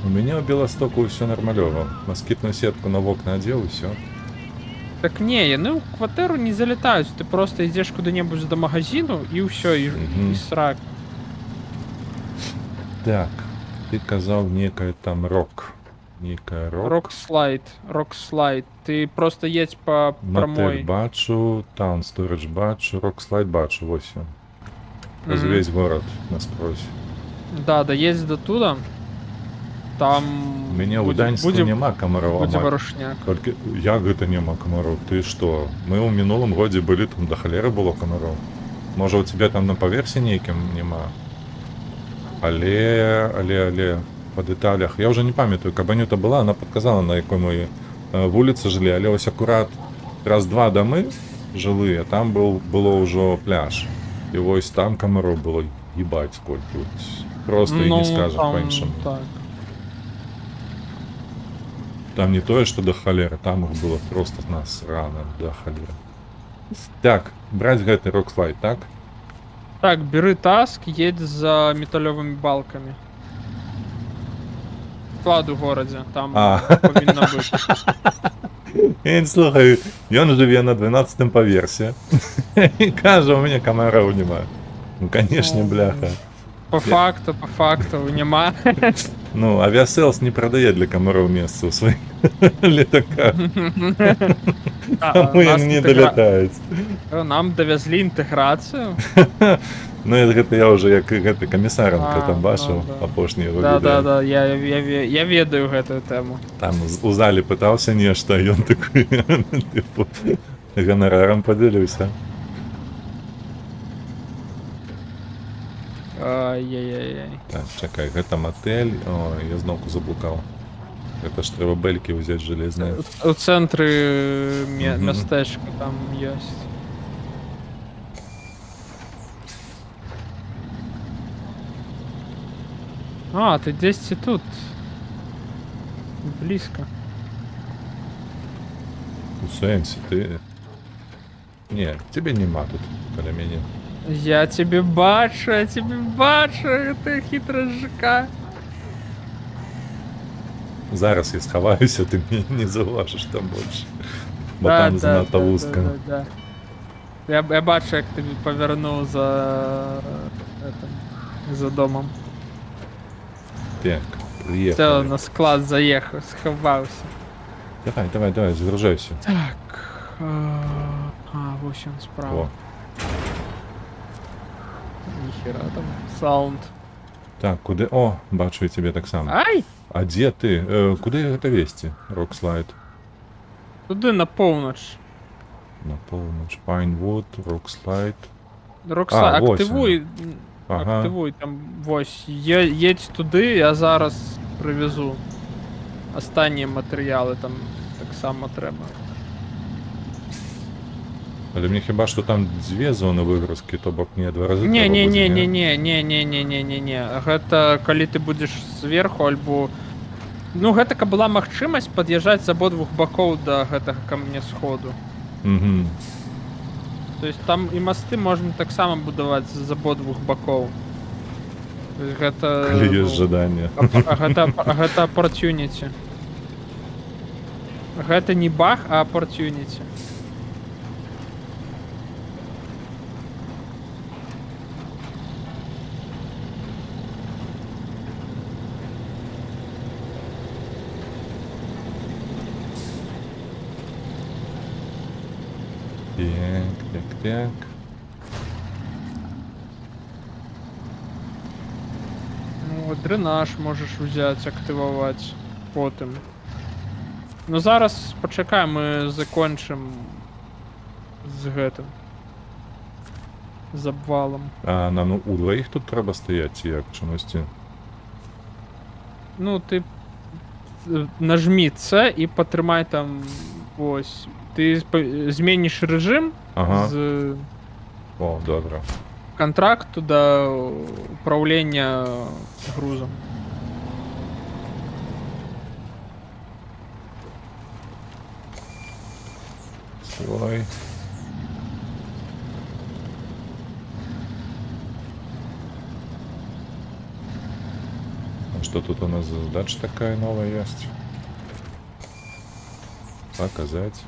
У мяне ў Беластоку ўсё нармалёва. Маскітную сетку на вокна адзеў, усё. Так не, яны ў кватэру не залетаюць, ты просто ідзеш куды-небудзь да магазіну і ўсё, і срак. Так, ты казаў некае там рок. Некая рок. Рок-слайд. Ты просто едь по Матэль прамой. бачу, таун сторидж бачу, рок-слайд бачу, вось ён. Праз увесь горад наскрозь. Да, едь до туда. Там У мяне ў Гданьску няма камароў. Будзе варушняк. Толькі як гэта няма камароў? Ты што? Мы ў мінулым годзе былі, там да халеры было камароў. Можа, у цябе там на паверсе нейкім няма? Але па дэталях. Я ўжо не памятаю, каб Анюта была, она падказала, на якой мы вуліцы жылі, але вось акурат раз-два дамы жылыя, там было ўжо пляж. І вось там камароў было, ебать, сколькі. Просто і не скажаш па-іншаму. Так. Там не тое, што да халеры, там іх было просто насрана да халеры. Так, браць гэты рок-слайд, так? Так, бяры таск, едь за металёвымі балкамі. Склад у горадзе, там павінна быць. Він, слухай, ён жыве на 12-м паверсе. І кажа, у мяне камараў няма. Ну, канешне, бляха. По факту, нема. Ну, авиаселс не продае для камараў месца ў сваіх летаках. Таму яны не далятаюць. Нам давязлі інтэграцыю. Ну, гэта я ўжо як гэты камісаранка там бачыў апошні яго відэа. Да, я ведаю гэтую тэму. Там у зале пытаўся нешта, ён такой тыпу ганарарам падзяліўся. Ай-яй-яй. Так, чакай, гэта матэль. Ой, я зноўку заблукаў. Гэта ж трэба бэлькі ўзяць жалезныя. У цэнтры мястэчка там ёсць. А, ты дзесьці тут. Блізка. У сэнсе, ты... Не, цябе няма тут, каля мяне. Я тебе бачу, ты хитрая жука. Зараз я схаваюся, ты мяне не заўважыш там больш. Бо там занадта вузка. Да. Я бачу, як ты павярнуў за домом. Так, Все, приехали. на склад заехаў, схаваўся. Давай, загружайся. Так. Вось он справа. О, Ніхера там. Саунд. так, куды... О, бачу і цябе таксама. Ай! А дзе ты? Куды гэта весці? Рокслайд. Туди на поўнач. На поўнач. Пайнвуд, Рокслайд. Рокса, вось активуй. Ага. Активуй там, вось. Едь туди, я зараз привезу. Останні матеріали там так само треба. Але мне хіба што там дзве зоны выгрузкі, то бок мне 2 разы Не. трэба будзе, Гэта калі ты будзеш зверху альбо... Ну, гэта каб была магчымасць пад'язджаць з абодвух бакоў да гэтага камня сходу. Мгм. То есть там і масты можна таксама будаваць з абодвух бакоў. То есть гэта... Калі ёсць жаданне. Гэта opportunity. Гэта не баг, а opportunity. Так. Ну, дренаж можеш взяти, активувати потім. Ну зараз почекай, ми закончимо з гэтым. З обвалом. А нам у двоїх тут треба стояти, ці як чомусь? Ну, ти нажми С і потримай там ось. Ти зміниш режим Ага. з О, добре. контракту до управління грузом. Свой. А что тут у нас за задача такая новая есть? Показать.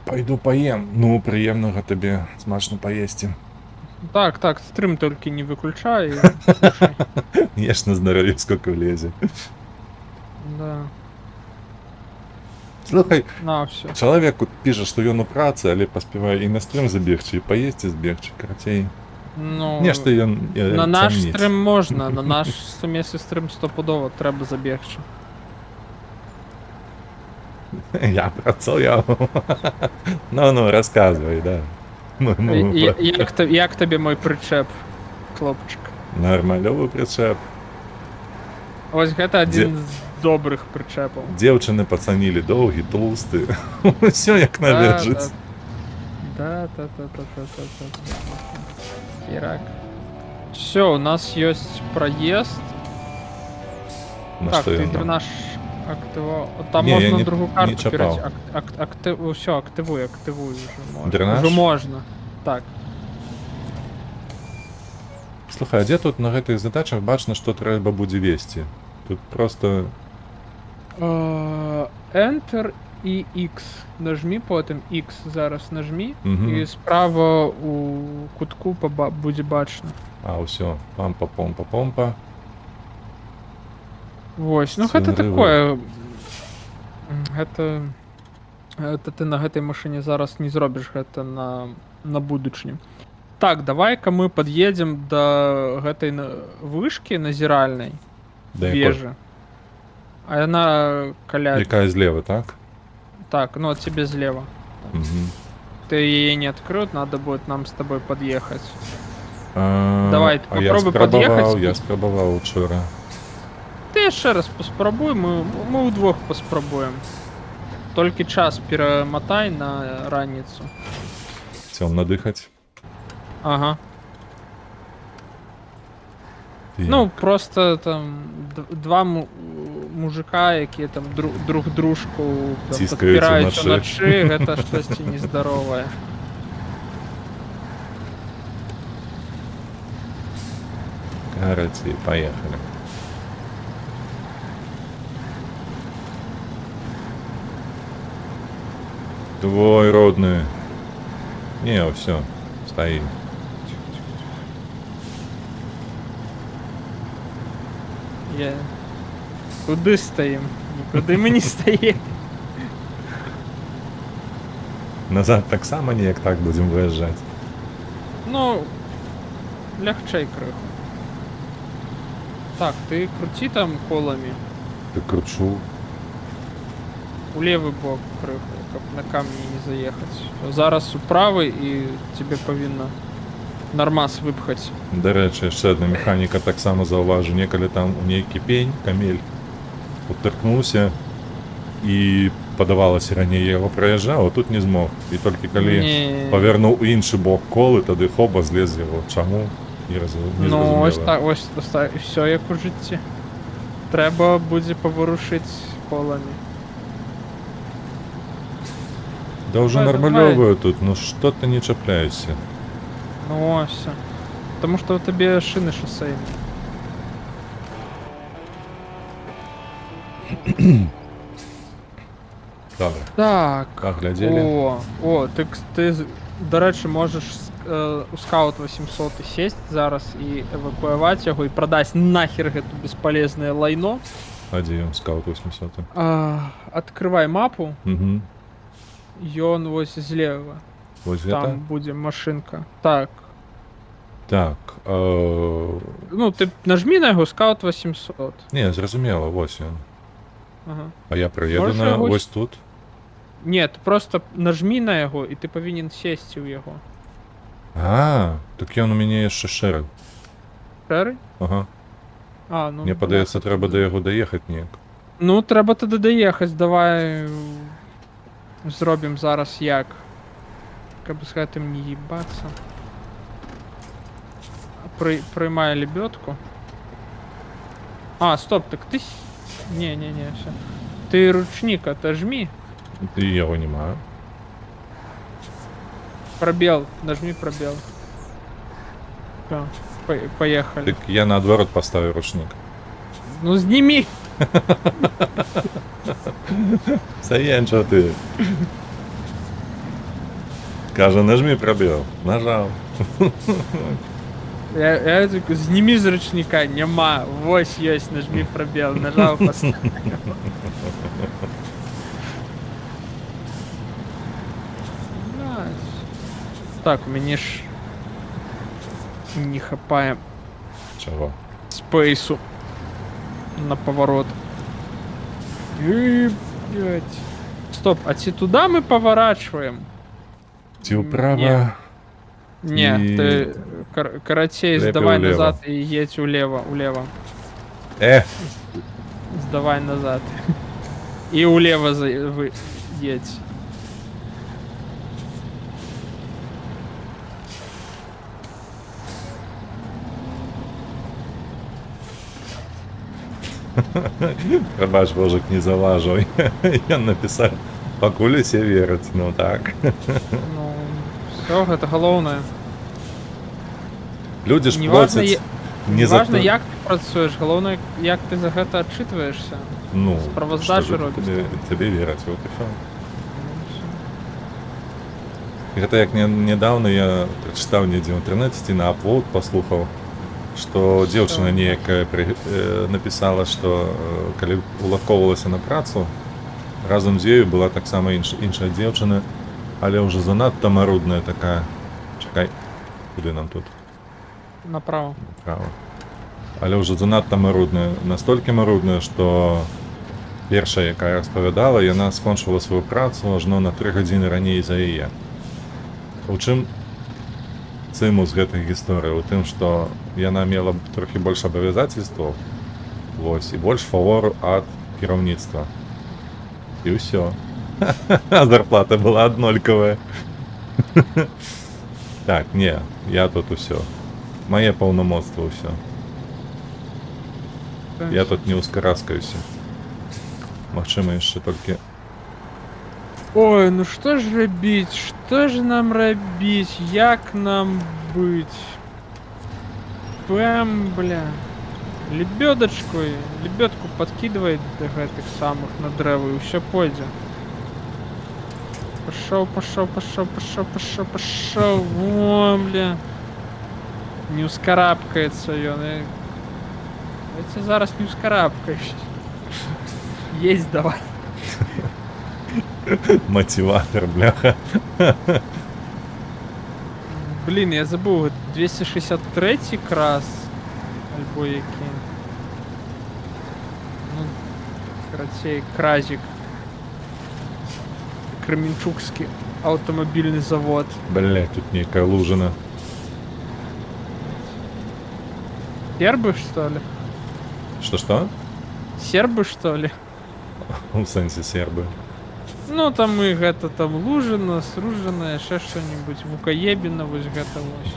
Пойду поем. Ну, приємного тобі. Смачно поїсти. Так, стрим тільки не виключай. Ешь на здоровье, сколько влезе. Да. Слухай, На, все. чоловік пише, що він у праці, але поспіває і на стрім забігчи, і поїсть і збігчи. Короче, Ну, не що він на наш цінить. стрим можна, на наш сумісний стрим стопудово треба забігчи. Я працюю. Ну, розказуй, да. Як тобі мой причеп, хлопчик? Нормальовий причеп. Ось гэта один з добрых причепів. Дівчини пацанілі довгі, толсті. Все як належить. Да. Ирак. Все, у нас есть проезд. На Так, що ты він там? дренаж активував. Там Не, я можно не- другу не карту чапав. Все, активуй уже можно. Дренаж? Уже можно. Так. Слухай, а де тут на гэтых задачах бачно, што трэба будзе весці? Тут просто... Enter і X. Нажмі потім X зараз нажмі. Мгм. І справа у кутку буде бачно. А, все. Пампа, помпа, помпа. Вось, ну Це гэта рывок. такое. Гэта ты на гэтай машыне зараз не зробіш гэта на будучню. Так, давай-ка мы пад'едзем да гэтай вышкі назіральнай Да, якой? вежы. А яна каля... Якая злева, так? Так, ну от тебе злева. Мгм. Ты ее не открыл, надо будет нам с тобой подъехать. А, Давай, а я попробуй спрабаваў, подъехать. я спрабаваў учора. Ты еще раз поспробуй, мы удвох поспробуем. Только час перемотай на раніцу. Цёмна дыхаць. Ага. Як? Ну, просто там два мужика, якія там друг дружку там, Ціскаюць падпіраюць уначы. уночы, гэта штосьці нездаровае. Караці, поехали. Твой родный. Не, все, стоим. Я... Куди стоїм? Нікуди ми не стоїмо. Назад так само ніяк так будем виїжджати. Ну, легчей криху. Так, ти крути там колами Ти кручу. у левый бок криху, каб на камні не заїхати. Зараз у правий і тебе повинно нормас випхати. До речі, ще одна механіка так само зауважу. Неколи там у нейкі пень, камель, поторкнувся і подавалося ранее, я його проїжджав, а тут не змог. І тільки коли Ні. повернув у інший бок коли, тоді хоба зліз його. Чому? Не Ну, ось зрозуміло. так, ось так, і все як у житті. Треба буде поворушити колами. Да уже Давай, нормалевую тут, но что-то не цепляюсь. Ну ось. Тому що у тебе шини шосейні. Добре. Так. Поглядели. Ти, до речі, можеш у скаут 800 сесть зараз і евакуювати його і продати нахер це безполезне лайно. Один скаут 800. Откривай мапу, Угу. і он ось зліва. Вот Там это? буде машинка. Так. Так. Ну, ти нажми на його скаут 800. Не, зрозуміло, ось він. Ага. А я приїду Можеш на його ось тут. Ні, ти просто нажми на його, і ти повинен сісти у його. А, так він у мене є ще шерив. Шери? Ага. Ну, Мені подається, треба до його доїхати ніяк. Ну, треба туди доїхати, давай зробимо зараз як. Як би сказати, мені їбаться. Приймай лебедку. Стоп, так ти... Не, все. Ти ручник отожми. І його немає. Пробел, нажми пробел. Все, поехали. Так я наоборот поставив ручник. Ну, сними! Саєнчо ти. Каже, нажми пробіл. Нажав. Я такой, сними з ручника, нема. Вось есть, нажми пробел, нажал, поставил. Так, мені ж не хапає Чого? спейсу на поворот. Блять. Стоп, а ці туди ми поворачиваем? Ті вправо. Ні. Не, И- ты коротей, Лепи сдавай улево. назад и едь улево. Сдавай назад. И улево едь. Пробач, Божик, не залажу. Я написав, по кулісі вірить, ну так. Ну, все, это головное. Люди ж Неважно, платять не за Неважно, то. як працюєш, головне, як ти за гэта адчитываешься. Ну, Справаздачу что же робіш. тебе верить, вот и все. Это як недавно я прочитав недзе в інтэрнэце ці на апвод паслухаў, што дзеўчына неякая напісала, што калі уладкоўвалася на працу, разам з ёю была таксама іншая дзеўчына, але ўжо занадта марудная такая. Чакай, куды нам тут? Направо. Направо. Але ўжо занадта марудная, настолькі марудная, што першая, якая распавядала, яна скончыла сваю працу ажно на 3 гадзіны раней за яе. У чым цымус гэтай гісторыі? У тым, што яна мела трохі больш абавязацельстваў, вось, і больш фавору ад кіраўніцтва. І ўсё. А зарплата была аднолькавая. Так, не, я тут усё. Мае паўнамоцтва ўсё. Я тут не ускараскаюся. Магчыма, яшчэ толькі... Ой, ну что ж рабіць? Что ж нам рабіць? Як нам быць? Прям, бля. Лебедку подкидывай до гэтых самых на дрэвы, і ўсё пойдзе. Пашоў. О, бля. Не ускарабкаецца ён. Я тебе зараз не ускарабкаюсь. Есть давай. Мотиватор, бляха. Блин, я забыл, 263 крас. Альбо які. Ну, карацей, кразик. Кременчугский автомобильный завод. Блять, тут некая лужина. Сербы, что ли? Что-что? Сербы, что ли? У сэнсе сербы. Ну, там и гэта там Лужина, Сружина, яшчэ что-нибудь, Вукаебина, вось гэта вось.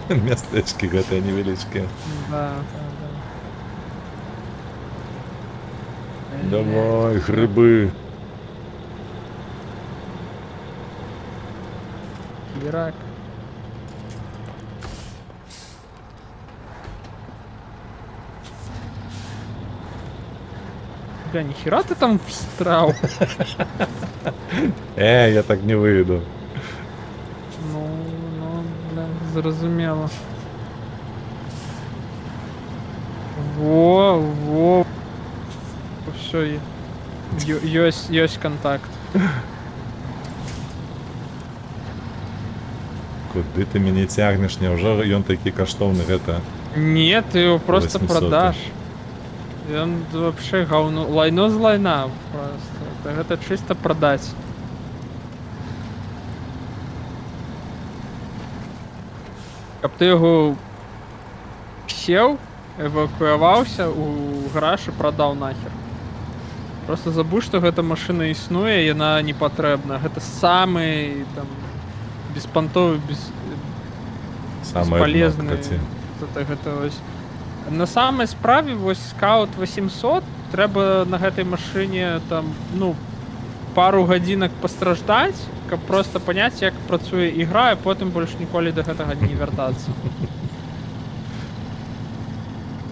Мястэчкі гэтыя невялічкія. Да. Давай, грибы. Ирак. Бля, нихера ты там встрял. Я так не выйду. Ну, бля, зразумела. Во. Все, ёсць контакт. Куды ты мяне цягнеш? Няўжо ён такі каштоўны гэта? Нет, ты его просто 800. продашь. И он вообще говно. Лайно з лайна просто. Это чисто продать. Каб ты його сел, эвакуаваўся у гараж і прадаў нахер. Просто забудь, што гэта машына існуе, яна не патрэбна. Гэта самы там беспантовы, бесполезны. Гэта вось. На самай справе вось Scout 800 трэба на гэтай машыне там, ну, пару гадзінак пастраждаць, каб просто паняць, як працуе ігра, і потым больш ніколі да гэтага не вяртацца.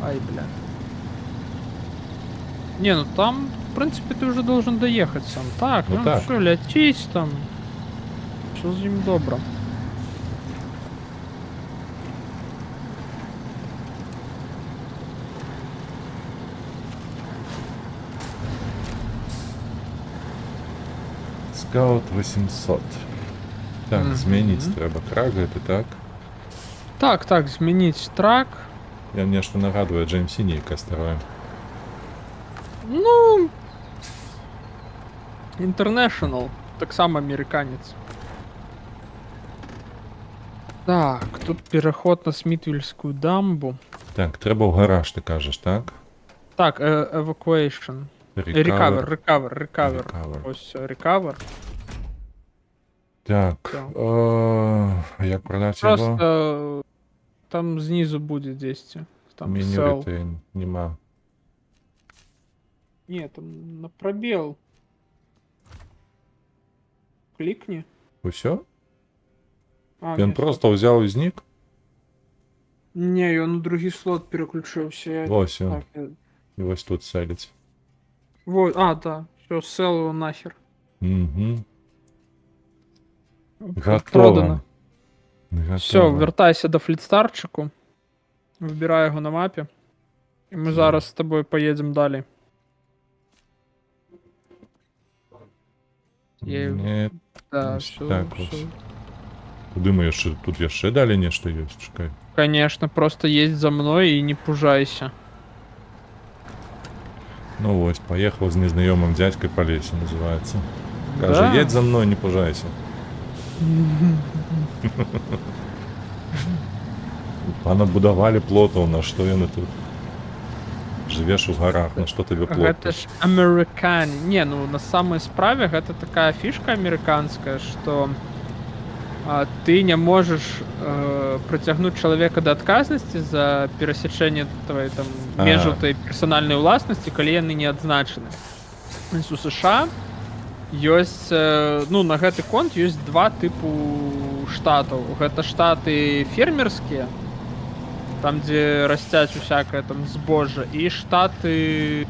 Ай, бля. Не, ну там, в принципе, ты уже должен доехать сам. Так, ну так. что, летись там. Что з ним добро? Scout 800. Так, змяніць трэба трак, гэта так? Так, змяніць трак. Я нешта нагадвае GMC нейкае старое. Ну, International, таксама американец. Так, тут пераход на Смітвільскую дамбу. Так, трэба ў гараж, ты кажаш, так? Так, evacuation. Recover. Ось все, recover. Так, як продать его? Просто там снизу будет 10. Там Меню sell. это нема. Нет, там на пробел. Кликни. Усё? А, Ён нет, просто ўзяў і знік? Не, ён у другі слот переключыўся. Я... Ось, Так, я... і ось тут селіць. Вот, да. Все, сел его нахер. Угу. Продано. Готово. Все, вертайся до флітстарчику. Вибирай його на мапі. І ми зараз з тобою поїдемо далі. Нет, Да, ось все, так все. ось. Думаю, що тут яшчэ далі нешта ёсць, чекай. Конечно, просто едь за мной и не пужайся. Ну ось, поехал з незнайомым дядькой по лесе, называется. Каже, Да? едь за мной, не пужайся. Понабудавалі плотаў, на што яны тут? Жывеш у гарах, на што табе плот? Гэта ж американ. Не, ну на самой справе гэта такая фішка американская, что ты не можешь прыцягнуць чалавека да адказнасці за перасячэнне твоей там межаў твоей персанальнай уласнасці, калі яны не адзначаны. У США ёсць, ну на гэты конт ёсць два тыпу штатаў. Гэта штаты фермерскія, там дзе расцяць усякае там збожжа, і штаты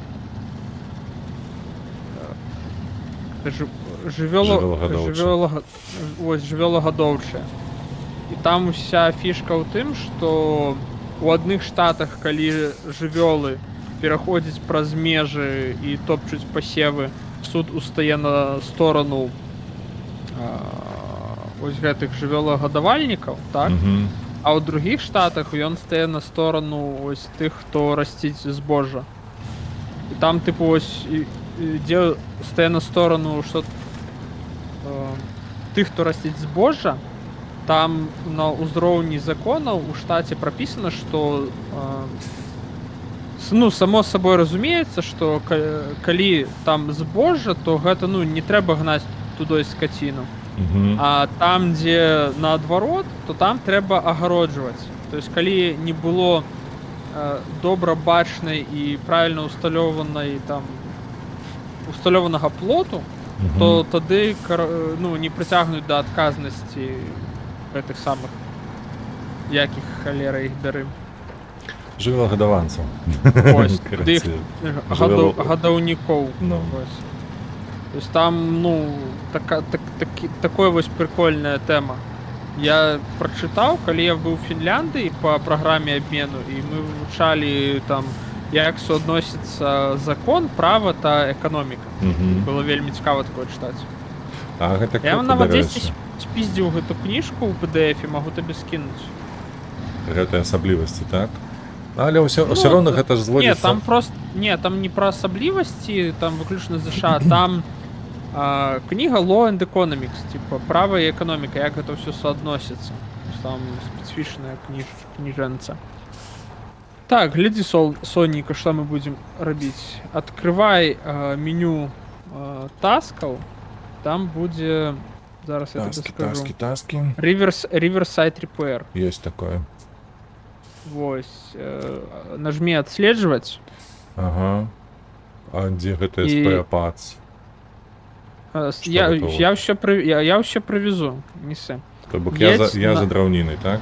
жывёлагадоўчыя. І там уся фішка ў тым, што у адных штатах, калі жывёлы пераходзяць праз межы і топчуць пасевы, суд устае на сторону ось гэтых жывёлагадавальнікаў, так? А ў другіх штатах ён стае на сторону ось тых, хто расціць збожжа. І там тыпу ось ідзе стае на сторону што тых, хто расціць збожжа, там на ўзроўні законаў у штаце прапісана, што ну, само сабой разумеецца, што калі там збожжа, то гэта ну не трэба гнаць тудой скаціну. А там, дзе наадварот, то там трэба агароджваць. То есть калі не было добра бачнай і правільна усталёванага плоту, то тады ну, не прыцягнуць да адказнасці гэтых самых, якіх халера іх бяры. Жывёлагадаванцаў. Ось, тых гадаўнікоў. Ну. То есть там, ну, такое вось прикольная тэма. Я прачытаў, калі я быў у Фінляндыі па праграме абмену, і мы вывучалі там, як суадносіцца закон, права та эканоміка. Было вельмі цікава такое чытаць. А гэта я нават дзесьці спіздзіў гэту кніжку ў PDF, магу табе скінуць. Гэта асаблівасці, так? Але ўсё роўна гэта ж зводзіцца... Не, там просто... Не, там не пра асаблівасці, там выключна ЗША, там кніга Law and Economics, типа права і эканоміка, як гэта ўсё суадносіцца. Там спецыфічная кніжэнца. Так, глядзі, сонейка, што мы будзем рабіць. Адкрывай меню таскаў, там будзе... Зараз я тебе скажу. Таски. Riverside Repair. Есть такое. Вось. Нажми «Отслеживать». Ага. А где гэта СП-пац? Я ўсё привезу. Неси. То бок я за драўнінай, так?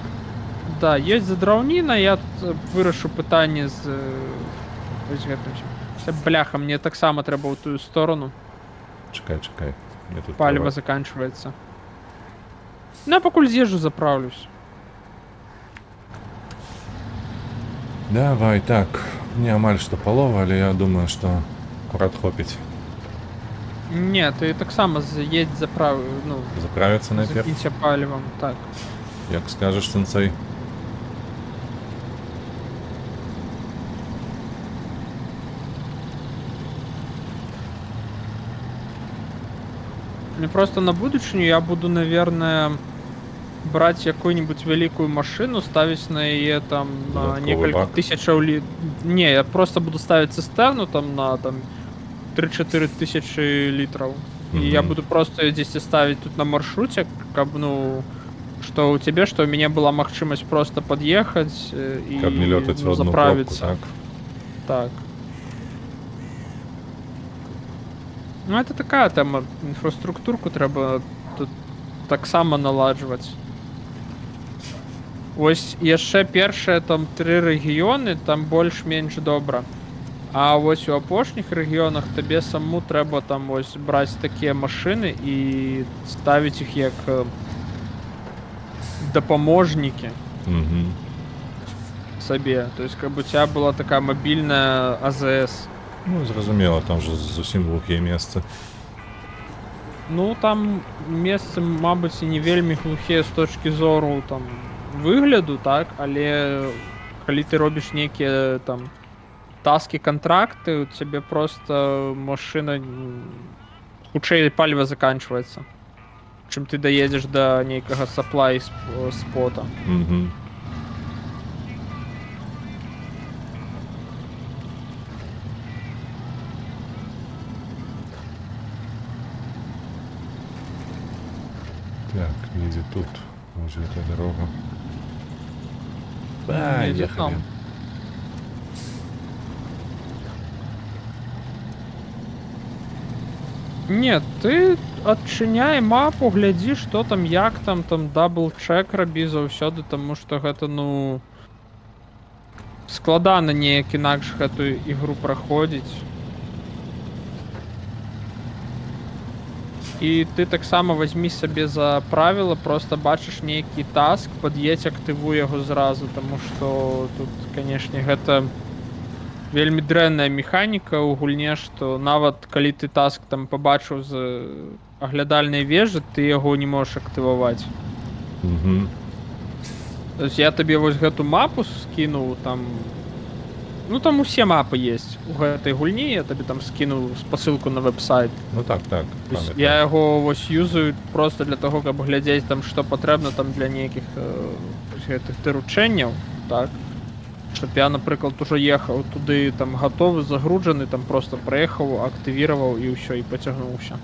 Да, есть за драўніна. Я тут вырашу пытанне з... Ось гэтым. Бляха, мне таксама трэба ў тую сторону. Чекай. Паліва заканчивается. Ну, я пакуль з'езжу, заправлюсь. Давай, так. Не амаль што палова, але я думаю, што акурат хопіць. Не, ты таксама з'едь ну... Заправіцца найперш? Закінься палівам, так. Як скажаш, сенсей. Мне просто на будучыню я буду, наверное, брать какую-нибудь великую машину, ставить на ее там на несколько тысячаў Не, я просто буду ставить цистерну там на там 3-4 тысячи литров. И я буду просто ее здесь ставить тут на маршруте, как ну, что у тебя, что у меня была магчимость просто подъехать и как не летать в одну заправиться. пробку, так. Ну, это такая тема, інфраструктурку треба тут так само наладжувати. Вось яшчэ першыя там 3 рэгіёны там больш-менш добра. А вось у апошніх рэгіёнах табе саму трэба там вось браць такія машыны і ставіць іх як дапаможнікі Угу. сабе. То есть, каб у цябе была такая мабільная АЗС. Ну, зразумела, там же зусім глухія месцы. Ну, там месцы, мабыць, і не вельмі глухія з точкі зору там выгляду, так, але калі ты робіш нейкія там таски, кантракты, у цябе просто машына хутчэй паліва заканчваецца, чым ты даедзеш да нейкага саплай спота. Угу. Так, едет тут, уже эта дорога. Едет Поехали. там. Не, ты адчыняй мапу, глядзі, што там, як там дабл-чэк рабі заўсёды, таму што гэта, ну, складана неяк інакш гэтую ігру праходзіць. І ты таксама вазьмі сабе за правіла, просто бачыш нейкі таск, пад'едзь, актывуй яго зразу, таму што тут, канешне, гэта вельмі дрэнная механіка ў гульне, што нават калі ты таск там пабачыў з аглядальнай вежы, ты яго не можаш актываваць. Угу. То есть я табе вось гэту мапу скінуў, там, ну там усе мапы есть у гэтай гульні, я табе там скінуў спасылку на веб-сайт. Ну так, так. То есть памятаю. я яго вось юзаю просто для того, каб глядзець там, што патрэбна там для нейкіх гэтых даручэнняў, так? Чтоб я, напрыклад, ужо ехаў туды там гатовы, загруджаны, там просто праехаў, актывіраваў і ўсё, і пацягнуўся.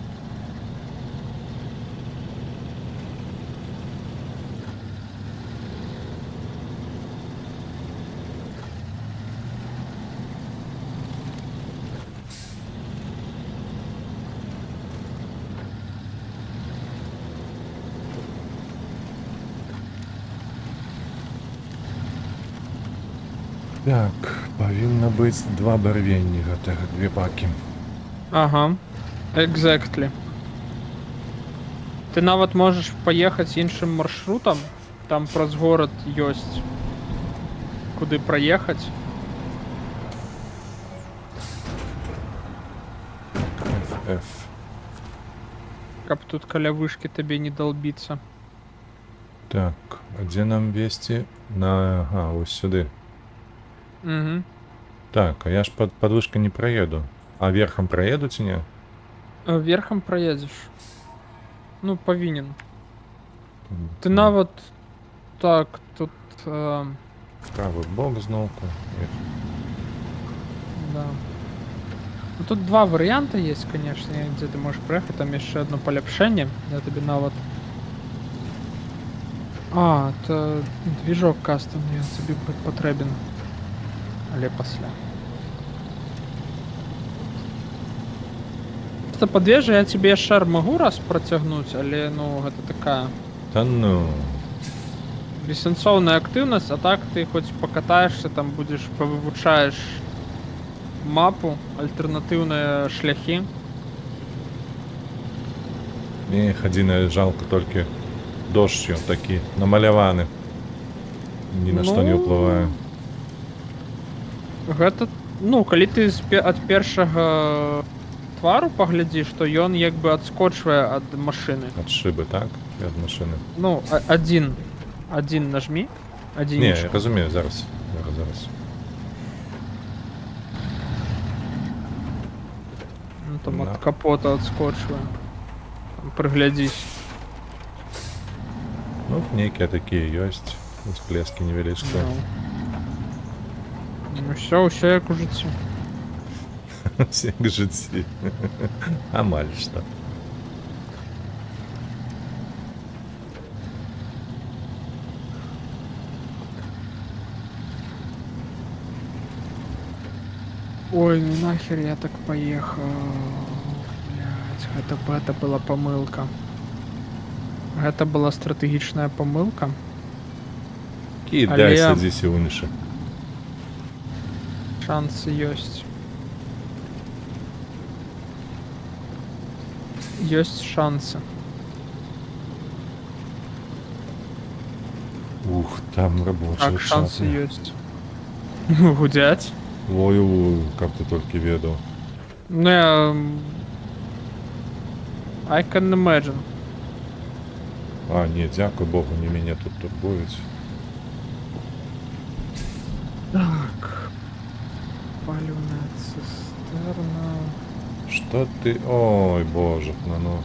Так, павінна быць 2 барвенні гэтага, 2 пакі. Ага, exactly. Ты нават можаш паехаць іншым маршрутам, там праз горад ёсць куды праехаць. FF. Каб тут каля вышкі табе не далбіцца. Так, а дзе нам весці? На... Ага, ось сюды. Угу. Так, а я ж под вышкой не проеду. А верхом проеду ці не? Верхам праедзеш. Ну, павінен. Ты нават так, тут... Правый бок зноўку. Да. Ну, тут 2 варыянта есть, конечно, дзе ты можаш праехаць, там яшчэ одно паляпшэнне. Я табе нават... А, это движок кастомны, ён табе патрэбен. Але пасля. Просто подвежа я тебе яшчэ магу раз працягнуць, але ну гэта такая Та ну. бессэнсоўная актыўнасць, а так ты хоць пакатаешься, там будзеш павывучаеш мапу, альтэрнатыўныя шляхі. Не, адзінае жалко толькі дождж ён такі намаляваны. Ні на што не ўплывае. Гэта, ну, калі ты ад першага твару паглядзіш, што ён як бы адскочвае ад машыны. Ад шыбы, так? І ад машыны. Ну, адзін нажмі. Не, я разумею, зараз. Ну, там Да. ад капота адскочвае. Прыглядзісь. Ну, нейкія такія ёсць. Усплескі невялічкія. Ну, ўсё як у жыцці. Все к жыцці. Амаль што. Ой, ну нахер я так поехал. Блядь, гэта была памылка. Гэта была стратэгічная памылка. Кидайся Але- здесь юніше. Шансы есть. Есть шансы. Ух, там рабочие Так, шансы чаты. есть. Гудять. Ой, как ты только ведал. Ну, I can imagine. А, ні, дякую Богу, не мене тут турбують. Так. Палевная цистерна. Что ты... Ой, боже, ну.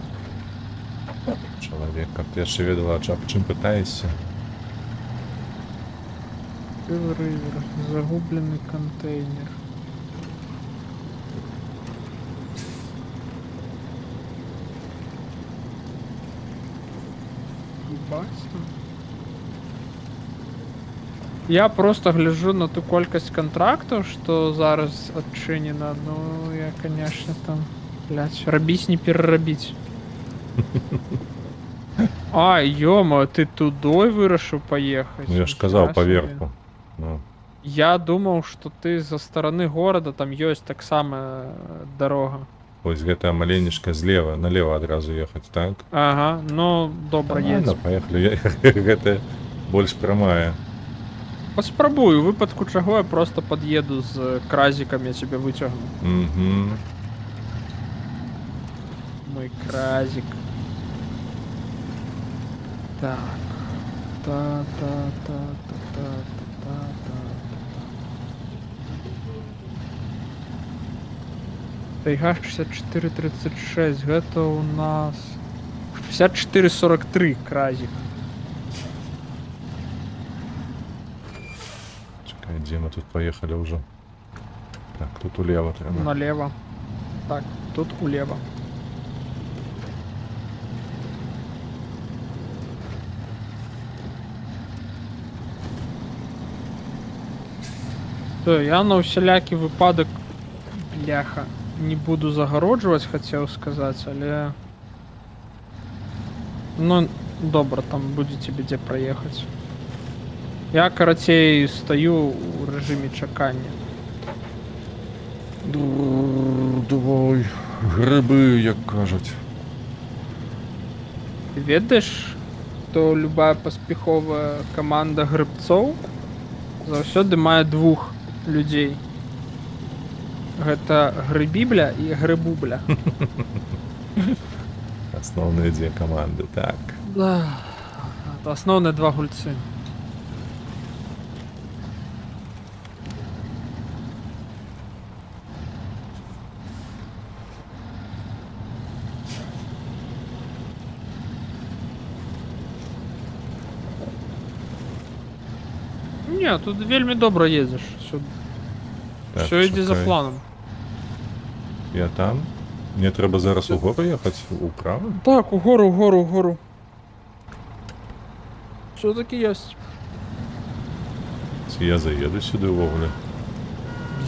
Человек, как ты ще ведала, а чим питаєшся? Ривер. Загубленный контейнер. Ебать там. Я просто гляжу на ту колькость контрактов, что зараз отчинено. Ну, я, конечно, там, блядь, робить не переробить. А, ёма, ты тудой вырашил поехать? Ну я ж Нифига казав, себе. поверху. Ну, Я думал, что ты со стороны города, там есть так само дорога. ось гэта маленечка злева, налево одразу ехать, так? Ага, ну, добро, Ладно, едь. поехали. Гэта больш прамая. Поспробую, в выпадку чего я просто подъеду с кразиком, я тебе вытягну. Угу. Мой кразик. Так. Тайга 6436, гэта у нас 6443 кразик. Чекай, где мы тут поехали уже? Так, тут улево треба. Налево. Так, тут улево. То я на усялякий випадок, бляха, не буду загароджувати, хотів сказати, але... Ну, добре, там буде тебе де проїхати. Я, короче, стою у режимі чекання. Давай, гриби, як кажуть. Ти ведаєш, то любая поспіхова команда грибцов заўсёды мае двух людей. Гэта грыбібля і грыбубля. Основные две команды, так. Да. Это основные два гульцы. Не, тут вельмі добра едзеш. Так, Все ідзе за чекай. планом. Я там? Мне треба зараз угору ехать? Управо? Так, угору, угору, угору. Все таки есть. Ці я заеду сюди увогуле.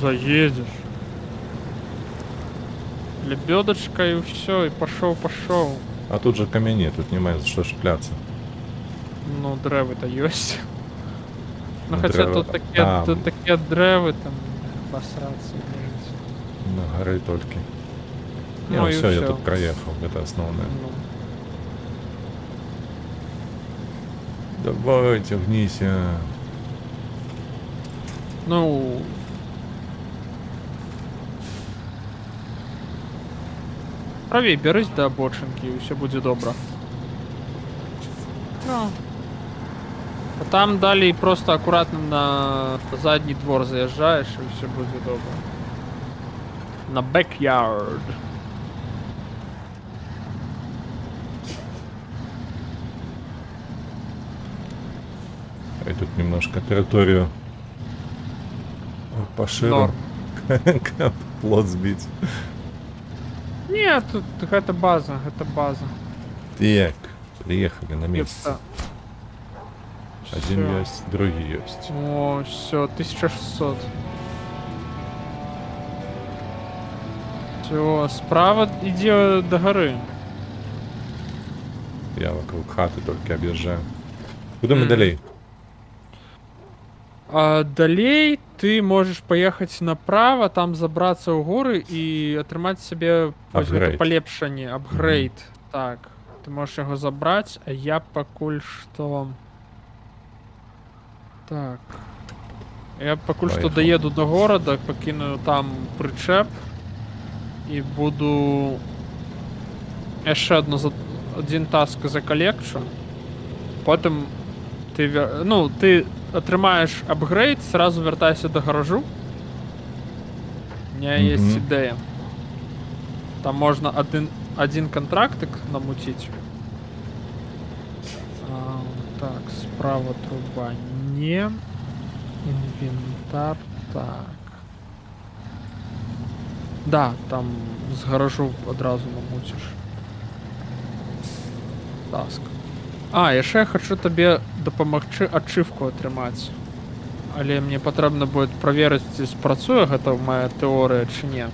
Заедешь. Лебедочка и все, и пошел. А тут же камені, тут немає за що шпляться. Ну, древи-то есть. Ну, Ну, хотя древа тут там. такі древи, там, посраться. блядь. На гори тільки. Ну, Ну, и все, я всё. тут проехал, это основное. Ну. Давай, тягнися. Ну. Правей берись до обочинки, і все буде добре. Ну. А там далі просто акуратно на задній двор заїжджаєш і все буде добре. На backyard. И тут немножко территорию поширим. Плот сбить. Ні, тут гэта база, гэта база. Так, приехали на место. Ёпта. Один Всё. есть, другие есть. О, все, 1600. Все, справа иди до горы. Я вокруг хаты только объезжаю. Куда мы далее? А далей ты можаш паехаць направа, там забрацца ў горы і атрымаць сабе вось гэта Апгрейд. палепшанне, апгрейд. Так, ты можаш яго забраць, а я пакуль што... Так. Я пакуль што Паехал. даеду до горада, пакіну там прычэп і буду яшчэ адзін таск закалекчу. Потым ты, ну, ты атрымаеш апгрейд, сразу вяртайся до гаражу. У меня есть ідэя. Там можна адзін контрактик намуціць. Так, справа труба не. Інвентар, так. Да, там з гаражу адразу намуціш. Таск. Яшчэ я хачу табе дапамагчы ачывку атрымаць. Але мне патрэбна будет праверыць, ці спрацуе гэта моя тэорыя ці не.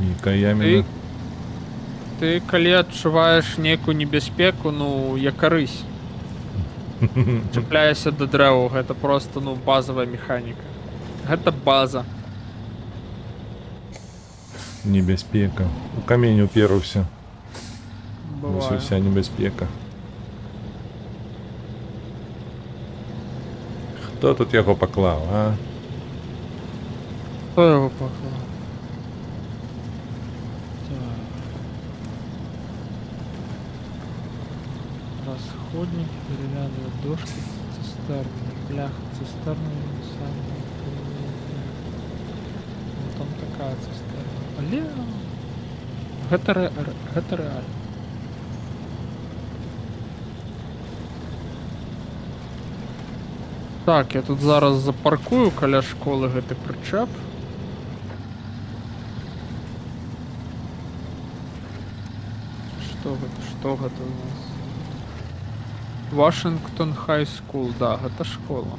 Нікаяміна. Ты калі адчуваеш нейкую небяспеку, ну, якарысь. Чапляешся да дрэваў, гэта просто, ну, базовая механіка. Гэта база. Небяспека. У камень уперўся. Вось Бывае. уся небяспека. Хто тут яго паклаў, а? Хто яго паклаў? Расходники, деревянные дошки, цистерны, бляха, цистерны, там такая цистерна. Але гэта рэальна. Так, я тут зараз запаркую каля школы гэты прычэп. Што гэта у нас? Вашингтон Хай Скул, да, гэта школа.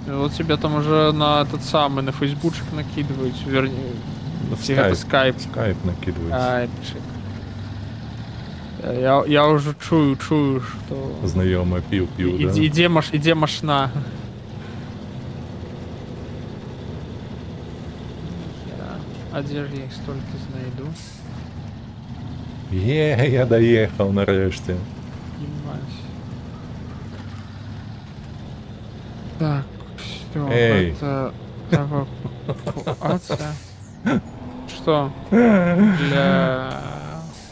И вот тебе там уже на этот самый, на фейсбучек накидывают, вернее, это скайп. Скайп накидывается. Скайпчик. Я уже чую, что... Знайома пил, да? Иди машина. А где же я их столько знайду? Я доехал нарешті. Ебать. Так, все, Эй. это эвакуация. Что? Бля.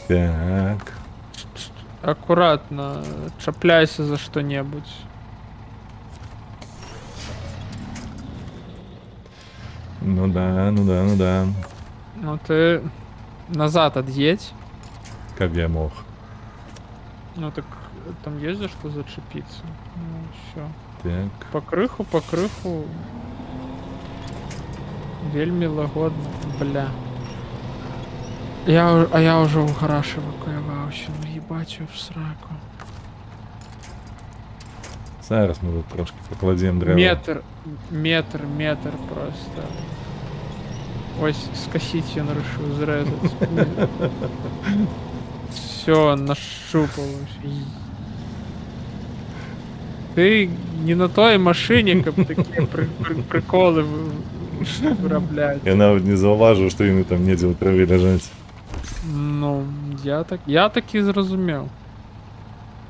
Так. Аккуратно, цепляйся за что-нибудь. Ну да. Ну ты назад отъедь. Как я мог. Ну так там есть за что зацепиться. Ну все. Так. По крыху. Вельми лагодно. Бля. Я уже в гараж эвакуювався. Ну ебать его в сраку. Зараз ми тут трошки покладемо дерева. Метр просто. Ось скосить я решил зрезать. Все, нашупалось. Ты не на той машине, как такие приколы виробляють. Я навіть не зауважив, що вони там недзе у траві лежать. Ну, я так і зрозумів.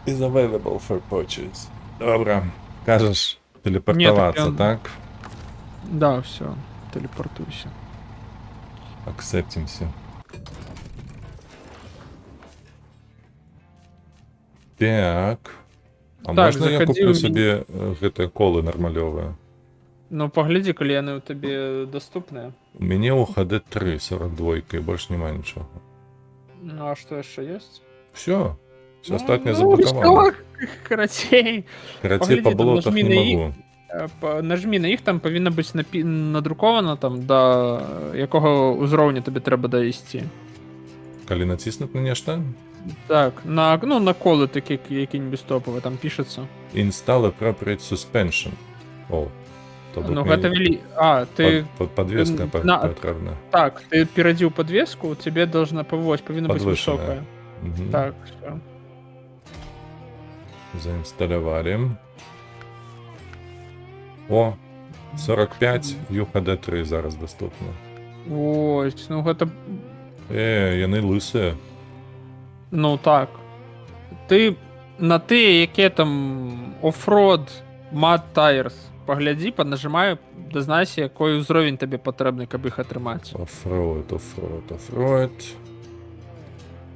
Is available for purchase. Добре. Кажеш телепортуватися, Ні, так? Да, все, телепортуйся. Акцептимся. Так. А Так, можна я заходи куплю у собі гэта колы нармалёвае? Ну, погляди, коли яны у тебе доступны. У мяне у ХД 3 42 і больш няма нічого. Ну а что еще есть? Все. Все Ну, остатнє ну, заблоковано. всё, Каратей. Карате Погляди, по там болотах нажми не на і. могу. Нажми на їх, там повинно бути надруковано, там, до якого узровня тобі треба довести. Коли натиснуть на нечто, Так, на коли такі які-небудь топові, там пишеться. install appropriate suspension. О, то Ну, гэта вели... ты... подвеска на- потрібна. Так, ты переодел подвеску, тебе должна повинна быть Подвешенная. высокая. Мгм. Так, все. Заінсталювали. О, 45 UHD-3 зараз доступно. Ось, ну гэта... Яны лысые. Ну так. Ты на тыя, якія там оффроад, Mud Tires, паглядзі, паднажимай, дазнайся, якой узровень табе патрэбны, каб іх атрымаць. Оффроуд.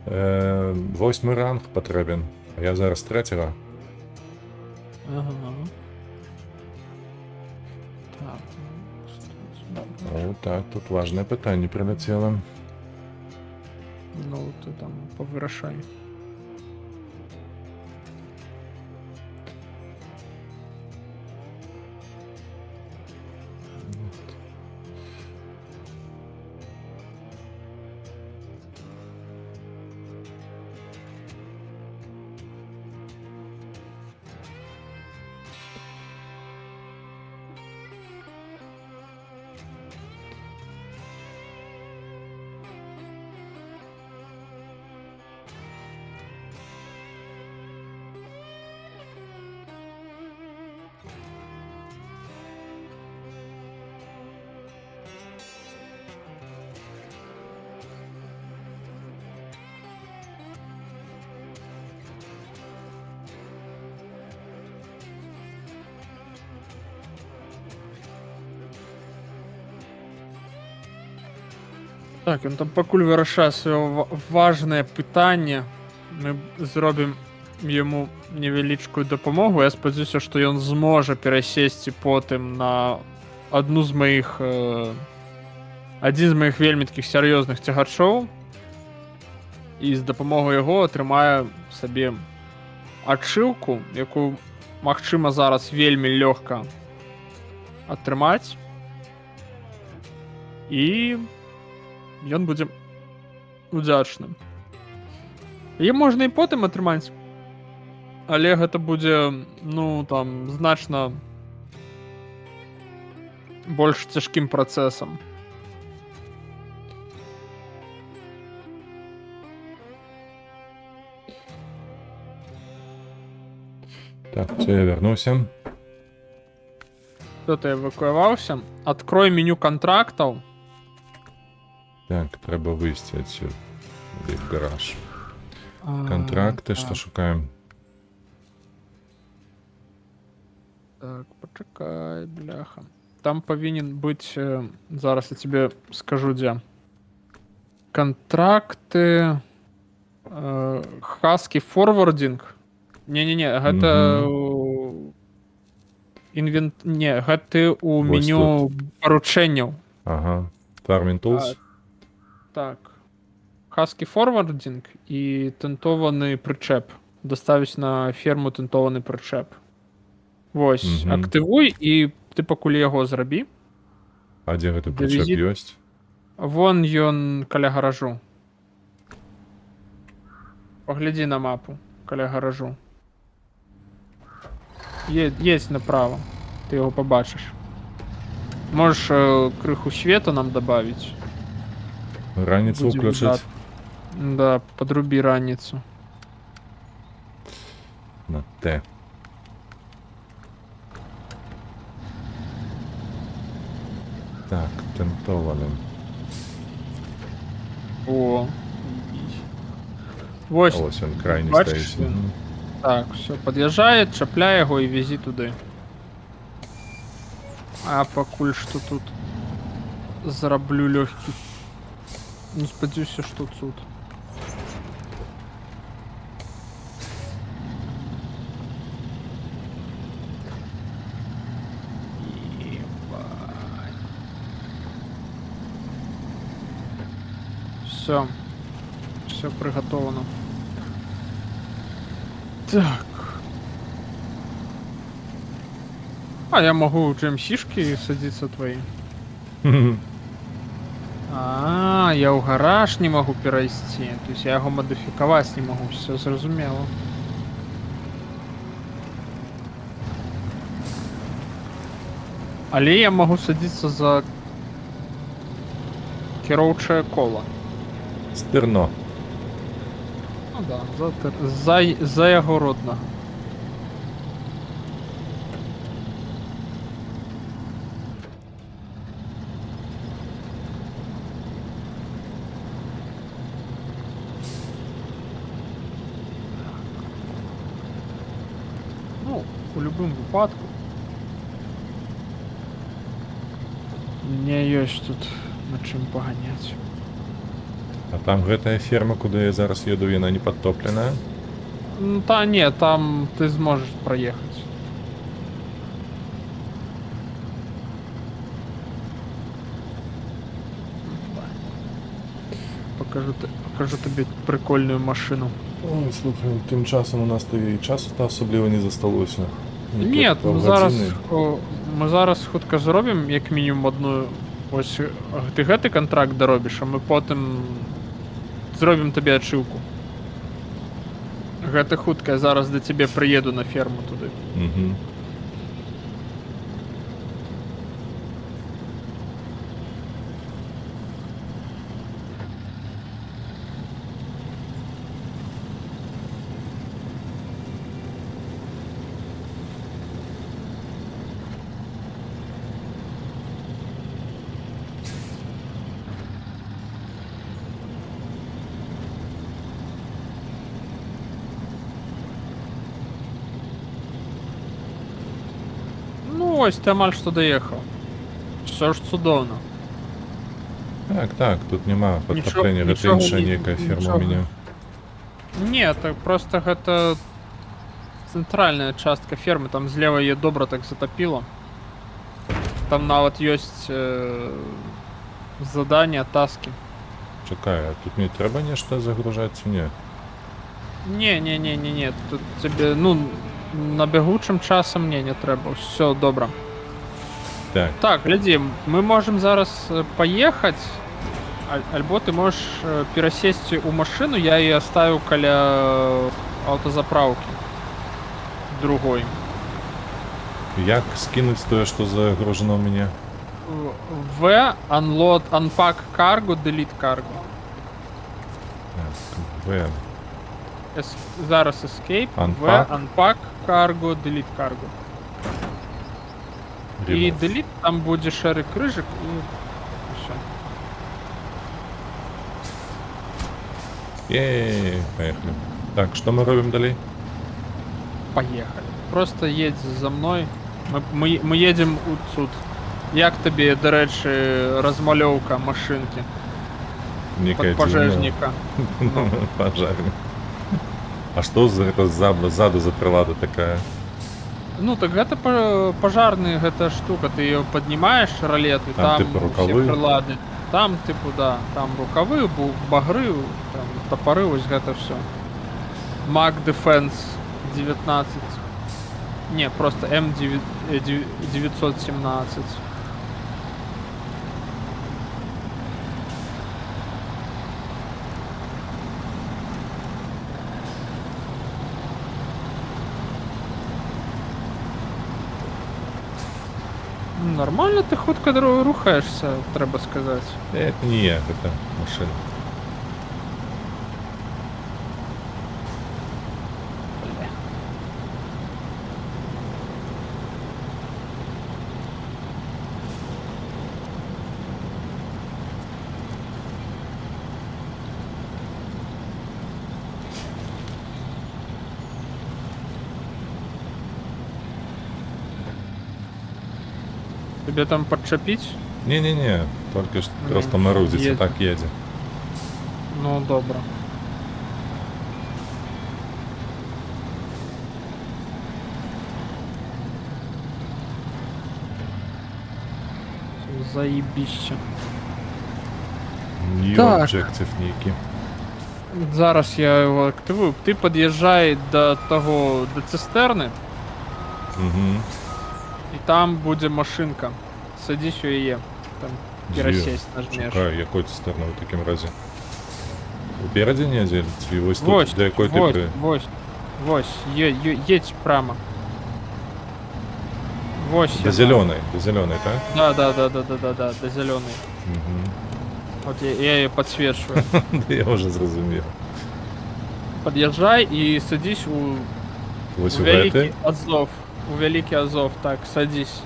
8 ранг патрэбен. А я зараз 3-го. Ага. Так. О, так, тут важне питання прилетіло. Ну, ты там повырашай. Так, ён там пакуль вырашае сваё важнае пытанне. Мы зробім яму невялічкую дапамогу. Я спадзяюся, што ён зможа перасесці потым на адзін з маіх вельмі такіх сер'ёзных цягачоў. І з дапамогай яго атрымае сабе адшыўку, якую, магчыма, зараз вельмі лёгка атрымаць. І ён будзе удзячным. Яе можна і потым атрымаць, але гэта будзе, ну, там, значна больш цяжкім працэсам. Так, все, я вернуўся. Хто ты эвакуаваўся? Адкрой меню контрактаў. Так, трэба выйсці адсюль. Где гараж? Контракты, што шукаем? Так, пачакай, бляха. Там павінен быць, зараз я тебе скажу, дзе. Контракты... Husky Forwarding. Не-не-не, гэта... Не, гэта у Вось меню паручэнняў. Ага. Farming Tools. Так. Husky Forwarding і тентованы прычэп. Доставіць на ферму тентованы прычэп. Вось, актывуй і ты пакуль яго зрабі. А дзе гэты прычэп ёсць? Вон ён каля гаражу. Паглядзі на мапу каля гаражу. Есть направо. Ты яго пабачыш. Можаш крыху свету нам добавить. Раніцу ўключыць. Да, подрубі раніцу. На Т. Так, тентованы. О. Вось. Ось ён крайні Бачиш, стаіць. Так, все, пад'язджае, чапляй яго і везі туды. А пакуль што тут зраблю лёгкі. Не спадзяюся, што цуд. Все. все приготовано. Так. А я могу в GMC-шки садиться твои. А, я ў гараж не могу перайсці. То есть я яго мадыфікаваць не могу, все зразумела. Але я могу садиться за кіроўчае кола. Стерно. Ну да, за яго роднага. Ну, у любым выпадку. Мне ёсць тут на чым паганяць. А там гэтая ферма, куды я зараз еду, яна не падтопленая? Ну, та не, там ты зможешь проехать. Покажу тобі прикольную машину. Ой, слухай, тим часом у нас то і часу та особливо не засталося. Ні, ми зараз хутка зробимо як мінімум одну. Ось ти гэты контракт доробиш, а ми потім зробимо тобі ачивку. Гэта хутка, я зараз до тебе приеду на ферму туди. Угу. Ну ось, ти амаль що доїхав. Все ж цудовно. Так, тут нема падтаплення, гэта іншая нейкая ферма у мяне. Не, так просто гэта центральная частка фермы, там злева її добра так затопило. Там нават ёсць задания, таски. Чекай, а тут мне трэба нешта загружаць ці не? Не, тут тебе, ну, на бягучым часам не трэба, все добра. Так, гляди, мы можем зараз поехать, альбо ты можешь перасесці у машину, я ее оставил каля автозаправки другой. Як скинуть тое, што загружено у мяне? В, unload, unpack cargo, delete cargo. В. Зараз escape, Unpack. В, unpack cargo, delete cargo. И delete, там буде шерий крыжик и все. Ей, поехали. Так, что мы робим далей? Поехали. Просто едь за мной. Мы едем тут. Як тобі, до речі, розмальовка машинки? Под пожежника. Ну. Пожарник. А что за это сзаду за прилада такая? Ну так это пожарный, эта штука, ты ее поднимаешь, ролет, и там типа рукавы. все прилади. Там типу, да, там рукавы, багри, там топоры, ось это все. Mag Defense 19. Не, просто М917. Нормально ти хутко рухаєшся, треба сказати. Это не я, это машина. Тебе там подчепить? Не-не-не, только что просто морозится, так едет. Ну, добро. Заебище. New Так. Objective некий. Зараз я його активую. Ти під'їжджай до того, до цистерни, Угу. і там буде машинка. Садись у її. Там пересесть нажмеш. Чекай, якою цистерною в такому разі? Упереді не ділять? І ось тут, Вось, до якої ти вось, при... вось, едь прямо. Вось. До зеленої, так? Да, до зеленой. Угу. Вот я ее подсвечиваю. Я вже зрозумів. Подъезжай и садись Ось у у Великий Гети. Азов. У Великий Азов, так, садись.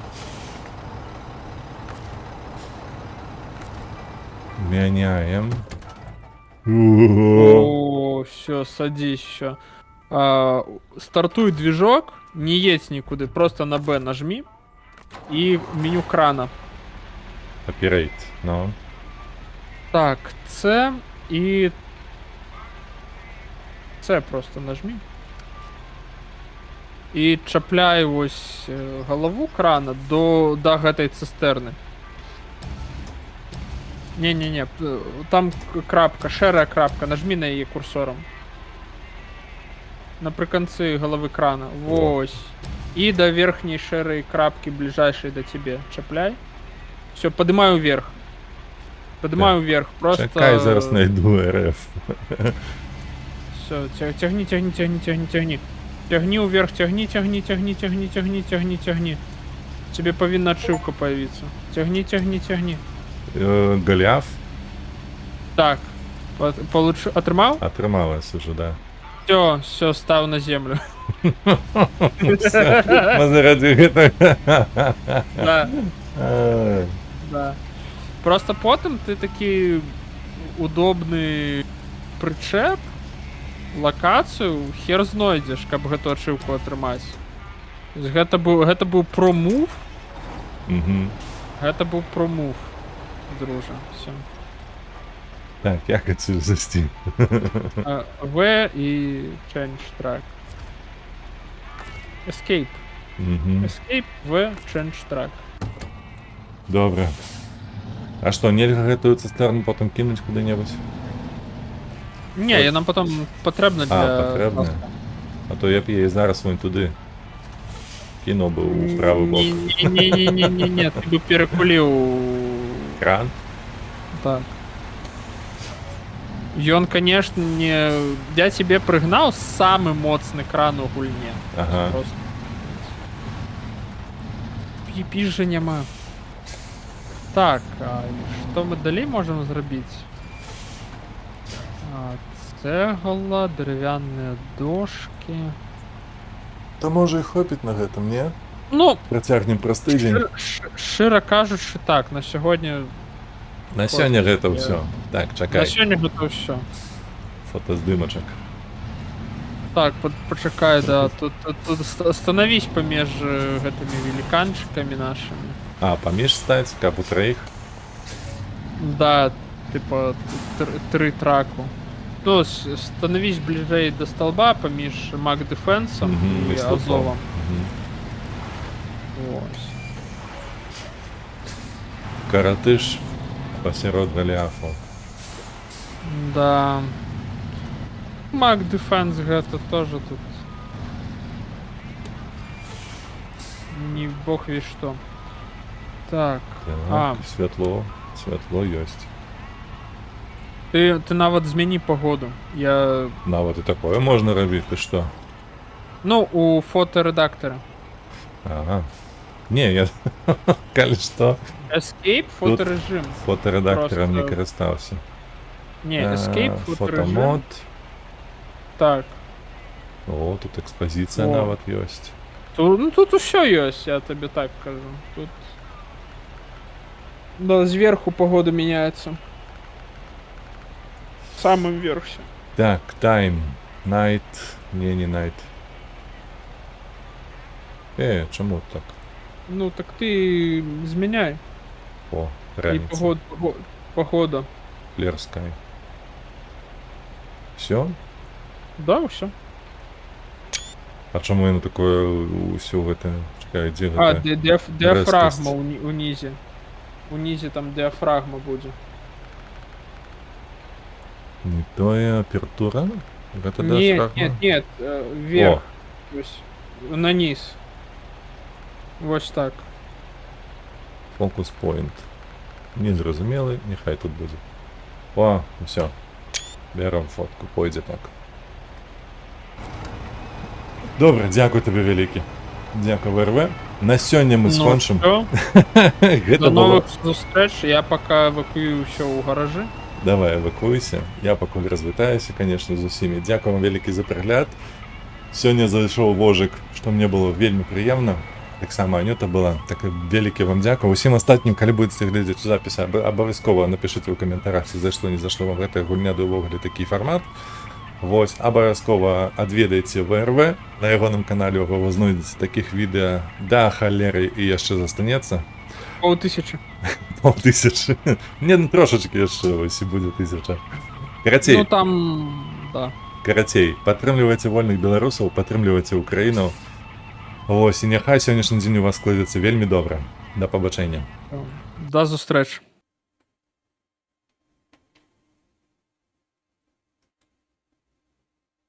Міняємо. О, все, садись еще. Стартуй движок, не едь никуда, просто на Б нажми. И меню крана. Оперейт, ну. Так, С и... С просто нажми. І чапляй ось голову крана до гэтай цистерни. Не-не-не, там крапка, шерая крапка, нажми на її курсором. Наприкінці голови крана. Ось. І до верхньої шерої крапки, ближайшей до тебе, чапляй. Все, поднимаю вверх. Поднимаю вверх, просто... Чекай, зараз знайду РФ. Все, тягни. Тягни вверх, тягни. Тебе повинна ошибка появиться. Тягни. Голіаф? Так. Отримав? Отрималась уже, да. Все, став на землю. Ми заради гэтага. Да. Просто потім ти такий удобний причеп, локацію, хер знойдеш, каб гэту ачыўку атрымаць. Гэта быў промув. Гэта быў промув, дружа. Все. Так, як отсюда зайти? В і change track. Escape. Escape, В, change track. Добре. А що, нельга гэтую цистерну потім кинуть куди-небудь? Не, я нам потім потрібно для... потрібно? А то я б її зараз вон туди кинув би у правий бок. Ні, ти б перекулив... Кран? Так. Ён, конечно, не... Я тебе пригнал самый моцный кран у гульне. Ага. Просто... Піпі же нема. Так, а що ми далі можемо зробити? Цегла, дерев'яні дошки. Та може і хопить на гэтым, не? Ну, Протягнем простий день. широ кажучи, так, на сьогодні... На сьогодні гэта все. Так, На чекай. сьогодні готово все. Фотоздимочок. Так, почекай, да, тут остановись поміж гэтими великанчиками нашими. А, поміж стать, каб у троих. Да, типа, три траку. Ну, становись ближей до столба поміж Мак Дефенсом Мгм, і і столбом. Азовом. Мгм. Ось. Коротыш посеред Голіафу. Да. Мак Дефенс гэта тоже тут. Не бог весь что. Так. Так, світло есть. Ти нават змяні погоду. Я... Нават і такое можна робити, ти що? Ну, у фоторедактора. Ага. Не, я калі што, Escape, фоторежим. фоторедактором не Просто- користався. Не, Escape, фоторежим. Фотомод. Так. О, тут експозиція О. нават есть. Ну тут усе есть, я тобі так кажу. Тут... Да, зверху погода меняется. В самом верхе. Так, тайм. Найт. Не найт. Чому так? Ну так ты изменяй. О, И раніца. погода. Clear Sky. Все? Да, все. А чому воно такое усё гэта? Чекай, де А, гэта? диафрагма у низе. У низе там диафрагма будет. Не тое апертура? Гэта Нет, дыафрагма? нет, нет, вверх. Ось, на низ. Ось так. Фокус point. Незразумелы, няхай тут будзе. О, усё. Бяром фотку, пойдзе так. Добра, дзякуй табе вялікі. Дзякуй ВРВ. На сёння мы скончым. Всё. Гэта До было... новых зустрэч. Я пока эвакуюся ў гаражы. Давай, эвакуйся. Я пакуль развітаюся, конечно, з усімі. Дзякуй вам вялікі за прагляд. Сёння зайшоў Вожык, што мне было вельмі прыемна. Таксама Анюта была. Так вялікі вам дзякуй. Усім астатнім, калі будзеце глядзець у запісе, абавязкова напішыце ў каментарах, ці зайшло, не зайшло вам гэтая гульня, ды ўвогуле такі фармат. Вось, абавязкова адведайце ВРВ. На ягоным канале вы знойдзеце такіх відэа да халеры і яшчэ застанецца. 500. 5000. Не, ну трошачкі яшчэ, ось і будзе 1000. Карацей. Ну там, да. Карацей, падтрымлівайце вольных беларусаў, падтрымлівайце Украіну. Вось, і няхай сённяшні дзень у вас складзецца вельмі добра. Да пабачэння. До зустрэч.